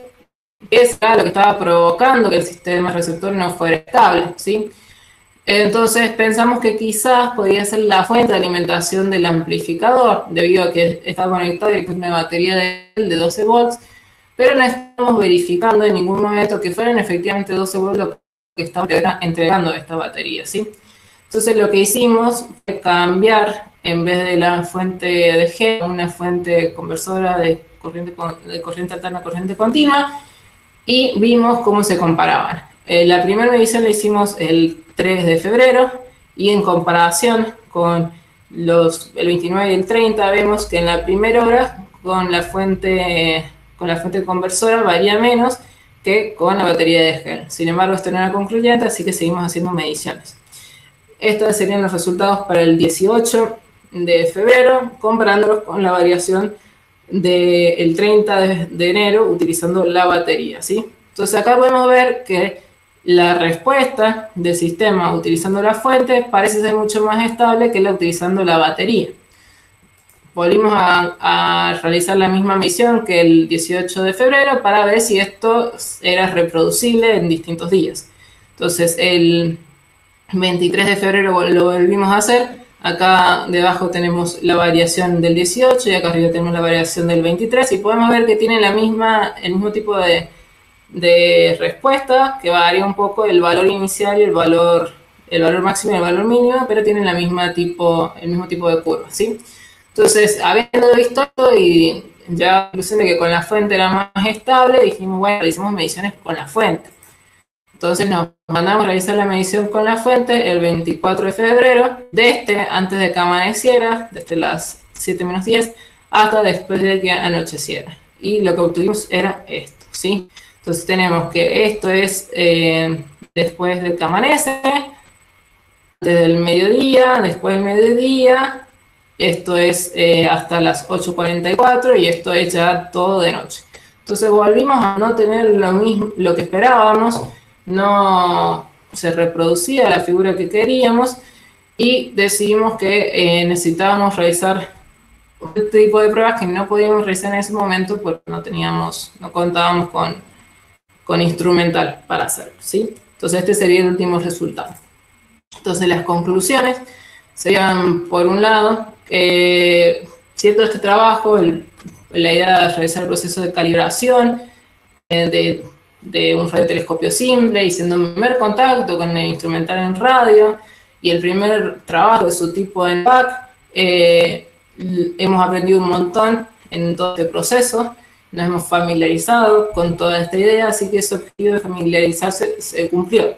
¿Qué es lo que estaba provocando que el sistema receptor no fuera estable? ¿Sí? Entonces pensamos que quizás podría ser la fuente de alimentación del amplificador, debido a que está conectado directamente a una batería de 12 volts, pero no estamos verificando en ningún momento que fueran efectivamente 12 volts lo que estaba entregando esta batería, ¿sí? Entonces lo que hicimos fue cambiar, en vez de la fuente de G, una fuente conversora de corriente alterna a corriente continua, y vimos cómo se comparaban. La primera medición la hicimos el 3 de febrero y en comparación con el 29 y el 30 vemos que en la primera hora con la fuente conversora varía menos que con la batería de gel. Sin embargo, esto no era concluyente, así que seguimos haciendo mediciones. Estos serían los resultados para el 18 de febrero, comparándolos con la variación del 30 de enero utilizando la batería, ¿sí? Entonces acá podemos ver que la respuesta del sistema utilizando la fuente parece ser mucho más estable que la utilizando la batería. Volvimos a realizar la misma medición que el 18 de febrero para ver si esto era reproducible en distintos días. Entonces el 23 de febrero lo volvimos a hacer. Acá debajo tenemos la variación del 18 y acá arriba tenemos la variación del 23 y podemos ver que tienen el mismo tipo de respuesta, que varía un poco el valor inicial y el valor máximo y el valor mínimo, pero tienen el mismo tipo de curva, ¿sí? Entonces, habiendo visto esto y ya conclusión de que con la fuente era más estable, dijimos, bueno, realicemos mediciones con la fuente. Entonces nos mandamos a realizar la medición con la fuente el 24 de febrero, antes de que amaneciera, desde las 7 menos 10, hasta después de que anocheciera. Y lo que obtuvimos era esto, ¿sí? Entonces tenemos que esto es después de que amanece, antes del mediodía, después del mediodía, esto es hasta las 8:44 y esto es ya todo de noche. Entonces volvimos a no tener lo que esperábamos, no se reproducía la figura que queríamos y decidimos que necesitábamos realizar este tipo de pruebas que no podíamos realizar en ese momento porque no contábamos con instrumental para hacerlo, ¿sí? Entonces este sería el último resultado. Entonces las conclusiones serían, por un lado, cierto este trabajo, la idea de realizar el proceso de calibración de un radiotelescopio simple y siendo un primer contacto con el instrumental en radio y el primer trabajo de su tipo en PAC, hemos aprendido un montón en todo este proceso, nos hemos familiarizado con toda esta idea, así que ese objetivo de familiarizarse se cumplió.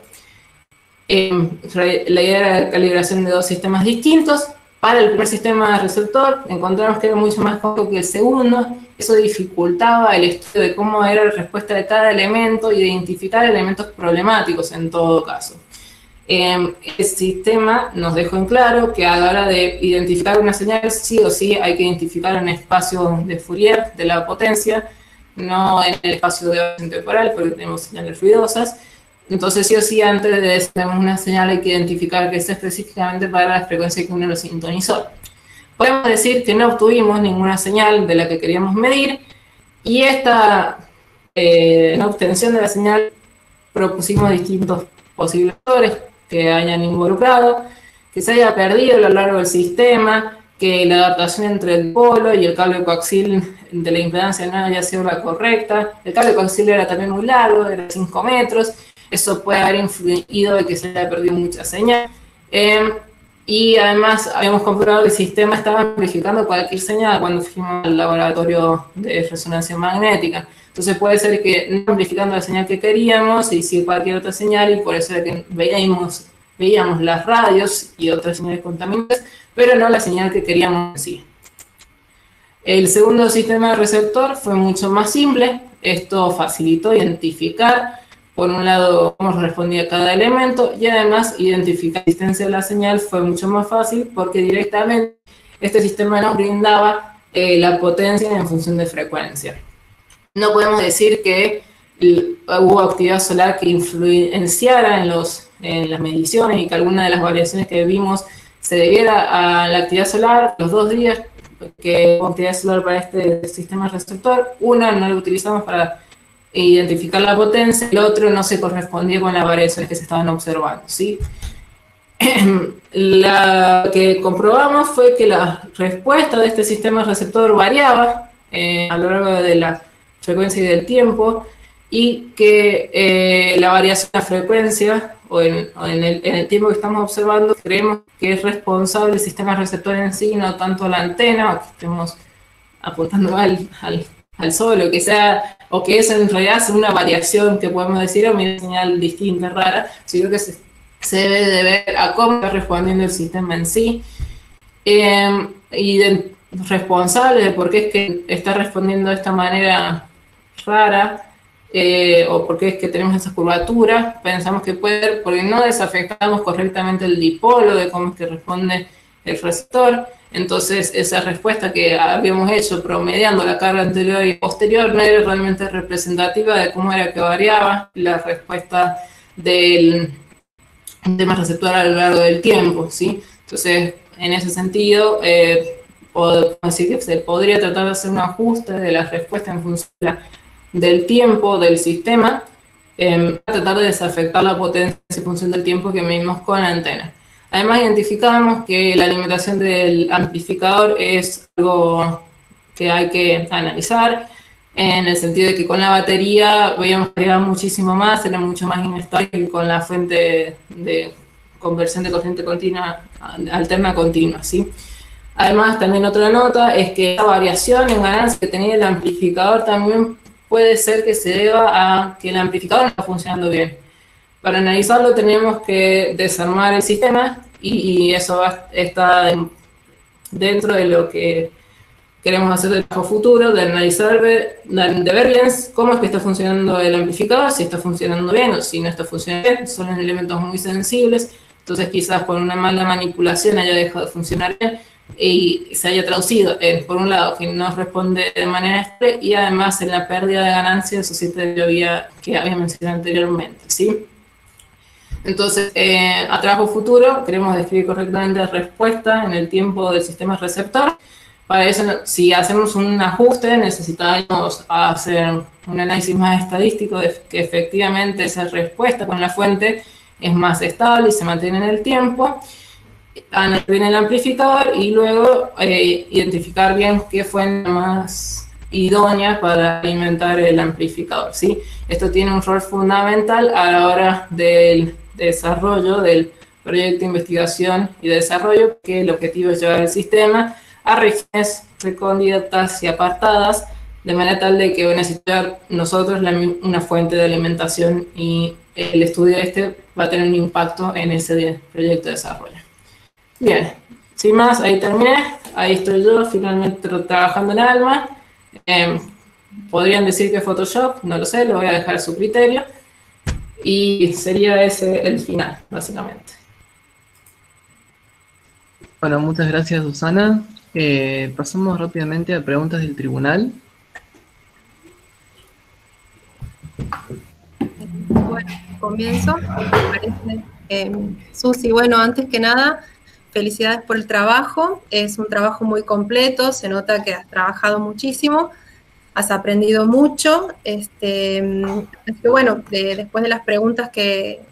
La idea era la calibración de dos sistemas distintos. Para el primer sistema receptor encontramos que era mucho más complejo que el segundo. Eso dificultaba el estudio de cómo era la respuesta de cada elemento y de identificar elementos problemáticos en todo caso. El sistema nos dejó en claro que a la hora de identificar una señal, sí o sí hay que identificar un espacio de Fourier de la potencia, no en el espacio de base temporal porque tenemos señales ruidosas. Entonces, sí o sí, antes de tener una señal hay que identificar que es específicamente para la frecuencia que uno lo sintonizó. Podemos decir que no obtuvimos ninguna señal de la que queríamos medir y esta no obtención de la señal propusimos distintos posibles factores que hayan involucrado, que se haya perdido a lo largo del sistema, que la adaptación entre el polo y el cable coaxil de la impedancia no haya sido la correcta. El cable coaxil era también muy largo, era 5 metros. Eso puede haber influido de que se haya perdido mucha señal. Y además habíamos comprobado que el sistema estaba amplificando cualquier señal cuando fuimos al laboratorio de resonancia magnética. Entonces puede ser que no amplificando la señal que queríamos y sí cualquier otra señal, y por eso era que veíamos las radios y otras señales contaminantes, pero no la señal que queríamos en sí. El segundo sistema de receptor fue mucho más simple. Esto facilitó identificar, por un lado, cómo respondía cada elemento, y además identificar la existencia de la señal fue mucho más fácil porque directamente este sistema nos brindaba la potencia en función de frecuencia. No podemos decir que hubo actividad solar que influenciara en las mediciones y que alguna de las variaciones que vimos se debiera a la actividad solar, los 2 días que hubo actividad solar para este sistema receptor, uno no lo utilizamos para identificar la potencia, el otro no se correspondía con las variaciones que se estaban observando, ¿sí? Lo que comprobamos fue que la respuesta de este sistema receptor variaba a lo largo de la frecuencia y del tiempo, y que la variación de la frecuencia o en el tiempo que estamos observando, creemos que es responsable el sistema receptor en sí, no tanto la antena, o que estemos apuntando al sol, o que sea, o que es en realidad una variación que podemos decir, o una señal distinta, rara, sino que se debe de ver a cómo está respondiendo el sistema en sí, y responsable de por qué es que está respondiendo de esta manera rara, o por qué es que tenemos esa curvatura. Pensamos que puede ser porque no desafectamos correctamente el dipolo de cómo es que responde el receptor. Entonces esa respuesta que habíamos hecho promediando la carga anterior y posterior no era realmente representativa de cómo era que variaba la respuesta del tema receptor a lo largo del tiempo, ¿sí? Entonces, en ese sentido, podemos decir que se podría tratar de hacer un ajuste de la respuesta en función del tiempo del sistema, para tratar de desafectar la potencia en función del tiempo que medimos con la antena. Además, identificamos que la alimentación del amplificador es algo que hay que analizar, en el sentido de que con la batería veíamos que era muchísimo más, era mucho más inestable que con la fuente de conversión de corriente continua, alterna continua, ¿sí? Además, también otra nota es que esa variación en ganancia que tenía el amplificador también puede ser que se deba a que el amplificador no está funcionando bien. Para analizarlo tenemos que desarmar el sistema, y eso está dentro de lo que queremos hacer del trabajo futuro, de analizar, de ver bien cómo es que está funcionando el amplificador, si está funcionando bien o si no está funcionando bien. Son elementos muy sensibles, entonces quizás por una mala manipulación haya dejado de funcionar bien y se haya traducido en, por un lado, que no responde de manera estable, y además en la pérdida de ganancia que había mencionado anteriormente, ¿sí? Entonces, a trabajo futuro queremos describir correctamente la respuesta en el tiempo del sistema receptor. Para eso, si hacemos un ajuste, necesitamos hacer un análisis más estadístico de que efectivamente esa respuesta con la fuente es más estable y se mantiene en el tiempo. Analizar bien el amplificador y luego identificar bien qué fuente más idónea para alimentar el amplificador, ¿sí? Esto tiene un rol fundamental a la hora del desarrollo del proyecto de investigación y de desarrollo, que el objetivo es llevar el sistema a regiones recónditas y apartadas, de manera tal de que van a necesitar nosotros una fuente de alimentación, y el estudio va a tener un impacto en ese proyecto de desarrollo. Bien, sin más, ahí terminé. Ahí estoy yo finalmente trabajando en ALMA. Podrían decir que Photoshop, no lo sé, lo voy a dejar a su criterio. Y sería ese el final, básicamente. Bueno, muchas gracias, Susana. Pasamos rápidamente a preguntas del tribunal. Bueno, comienzo. Susi, bueno, antes que nada, felicidades por el trabajo. Es un trabajo muy completo, se nota que has trabajado muchísimo, has aprendido mucho. Así que bueno, después de las preguntas que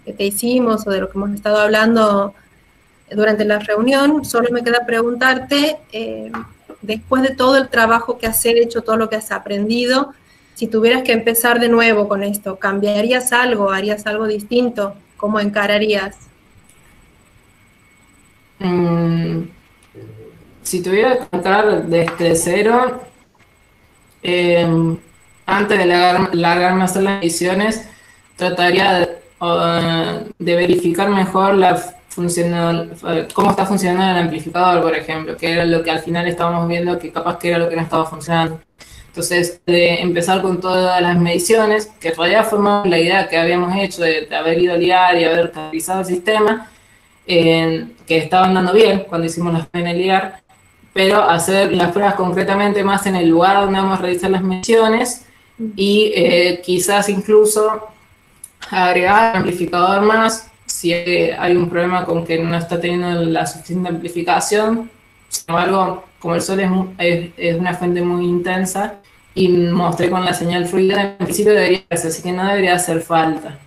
te hicimos o de lo que hemos estado hablando durante la reunión, solo me queda preguntarte, después de todo el trabajo que has hecho, todo lo que has aprendido, si tuvieras que empezar de nuevo con esto, ¿cambiarías algo? ¿Harías algo distinto? ¿Cómo encararías? Si tuviera que arrancar desde cero, antes de largarme a hacer las mediciones, trataría de verificar mejor cómo está funcionando el amplificador, por ejemplo, que era lo que al final estábamos viendo que capaz que era lo que no estaba funcionando. Entonces, de empezar con todas las mediciones, que en realidad formamos la idea que habíamos hecho de haber ido a LIAR y haber estabilizado el sistema, que estaban dando bien cuando hicimos las pruebas en el LIAR, pero hacer las pruebas concretamente más en el lugar donde vamos a realizar las mediciones, y quizás incluso agregar un amplificador más si hay un problema con que no está teniendo la suficiente amplificación. Sin embargo, como el sol es una fuente muy intensa y mostré con la señal fluida, en principio debería ser, así que no debería hacer falta.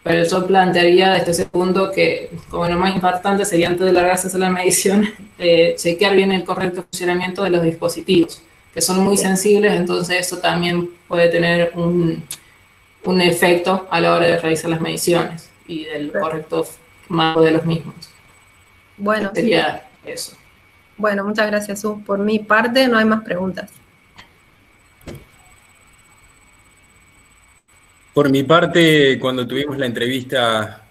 Pero yo plantearía desde ese punto que, como lo más importante sería antes de largarse a hacer la medición, chequear bien el correcto funcionamiento de los dispositivos, que son muy sensibles, entonces eso también puede tener un efecto a la hora de realizar las mediciones y del correcto manejo de los mismos. Bueno, sería eso. Bueno, muchas gracias, Sus. Por mi parte, no hay más preguntas. Por mi parte, cuando tuvimos la entrevista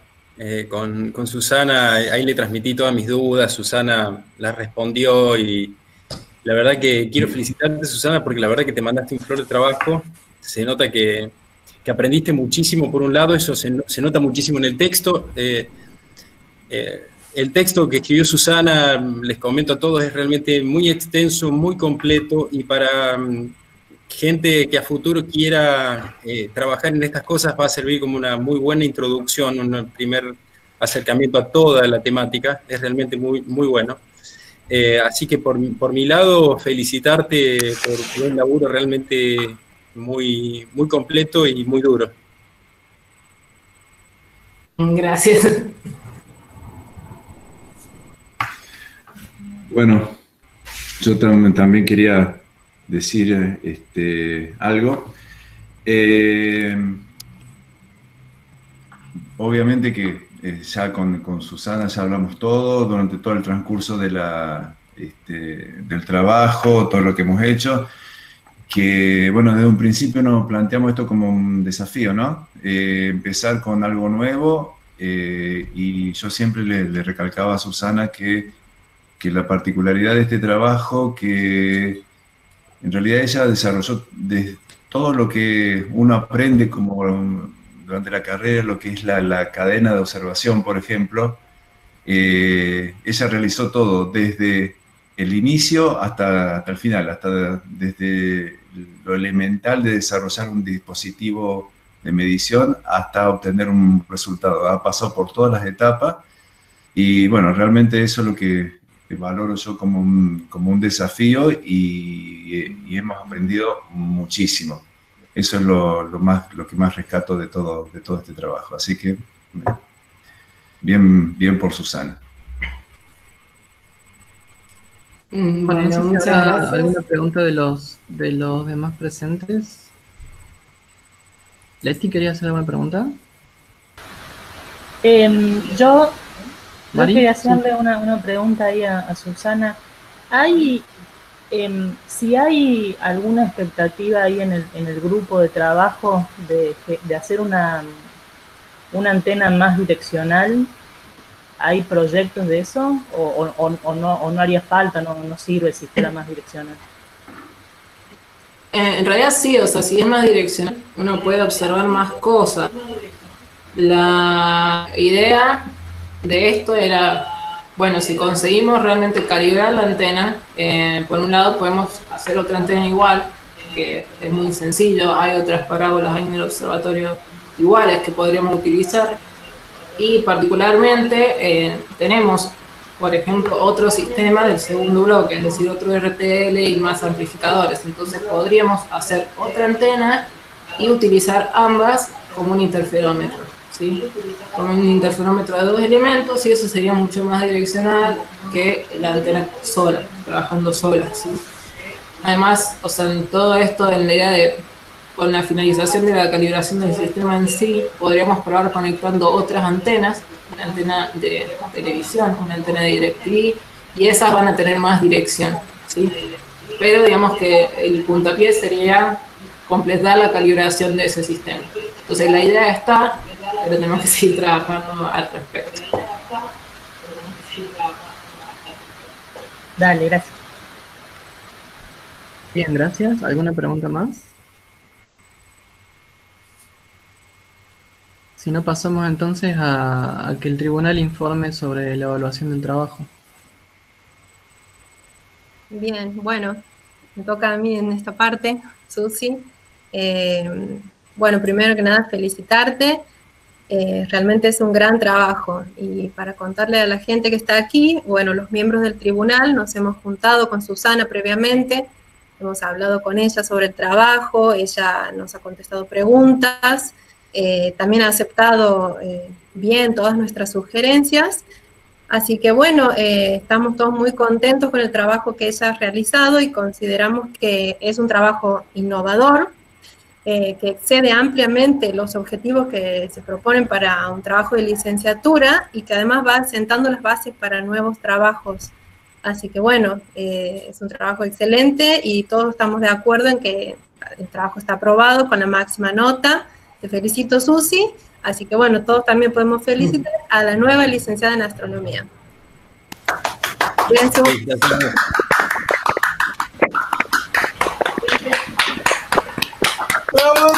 con Susana, ahí le transmití todas mis dudas, Susana las respondió y la verdad que quiero felicitarte, Susana, porque la verdad que te mandaste un flor de trabajo, se nota que aprendiste muchísimo por un lado, eso se nota muchísimo en el texto. El texto que escribió Susana, les comento a todos, es realmente muy extenso, muy completo, y para gente que a futuro quiera trabajar en estas cosas va a servir como una muy buena introducción, un primer acercamiento a toda la temática, es realmente muy, muy bueno. Así que por mi lado, felicitarte por un laburo realmente muy, muy completo y muy duro. Gracias. Bueno, yo también quería decir algo. Obviamente que ya con Susana ya hablamos todo durante todo el transcurso del trabajo, todo lo que hemos hecho, que bueno, desde un principio nos planteamos esto como un desafío, ¿no? Empezar con algo nuevo, y yo siempre le recalcaba a Susana que la particularidad de este trabajo, que en realidad ella desarrolló de todo lo que uno aprende como durante la carrera, lo que es la cadena de observación, por ejemplo, ella realizó todo, desde el inicio hasta el final, desde lo elemental de desarrollar un dispositivo de medición hasta obtener un resultado. Ha pasado por todas las etapas y bueno, realmente eso es lo que valoro yo como un desafío y hemos aprendido muchísimo. Eso es lo que más rescato de todo este trabajo. Así que bien por Susana. Bueno, no sé si muchas habrá gracias. alguna pregunta de los demás presentes. Leti, ¿quería hacer alguna pregunta? Yo Mari, quería sí. hacerle una pregunta ahí a Susana. Si hay alguna expectativa ahí en el grupo de trabajo de hacer una antena más direccional, ¿hay proyectos de eso? ¿O no haría falta, no sirve si fuera más direccional? En realidad sí, o sea, si es más direccional, uno puede observar más cosas. La idea de esto era, bueno, si conseguimos realmente calibrar la antena, por un lado podemos hacer otra antena igual, que es muy sencillo, hay otras parábolas en el observatorio iguales que podríamos utilizar, y particularmente tenemos, por ejemplo, otro sistema del segundo bloque, es decir, otro RTL y más amplificadores. Entonces podríamos hacer otra antena y utilizar ambas como un interferómetro, ¿sí? Como un interferómetro de 2 elementos, y eso sería mucho más direccional que la antena sola, trabajando sola, ¿sí? Además, o sea, en todo esto, en la idea de, con la finalización de la calibración del sistema en sí, podríamos probar conectando otras antenas, una antena de televisión, una antena de DirecTV, y esas van a tener más dirección, ¿sí? Pero digamos que el puntapié sería completar la calibración de ese sistema. Entonces la idea está, pero tenemos que seguir trabajando al respecto. Dale, gracias. Bien, gracias. ¿Alguna pregunta más? Si no, pasamos entonces a que el tribunal informe sobre la evaluación del trabajo. Bien, bueno, me toca a mí en esta parte, Susi. Bueno, primero que nada, felicitarte. Realmente es un gran trabajo. Y para contarle a la gente que está aquí, bueno, los miembros del tribunal nos hemos juntado con Susana previamente, hemos hablado con ella sobre el trabajo, ella nos ha contestado preguntas, también ha aceptado bien todas nuestras sugerencias. Así que bueno, estamos todos muy contentos con el trabajo que ella ha realizado y consideramos que es un trabajo innovador, que excede ampliamente los objetivos que se proponen para un trabajo de licenciatura y que además va sentando las bases para nuevos trabajos. Así que bueno, es un trabajo excelente y todos estamos de acuerdo en que el trabajo está aprobado con la máxima nota. Te felicito, Susi. Así que bueno, todos también podemos felicitar a la nueva licenciada en astronomía. Bien, Susi. ¡Bravo!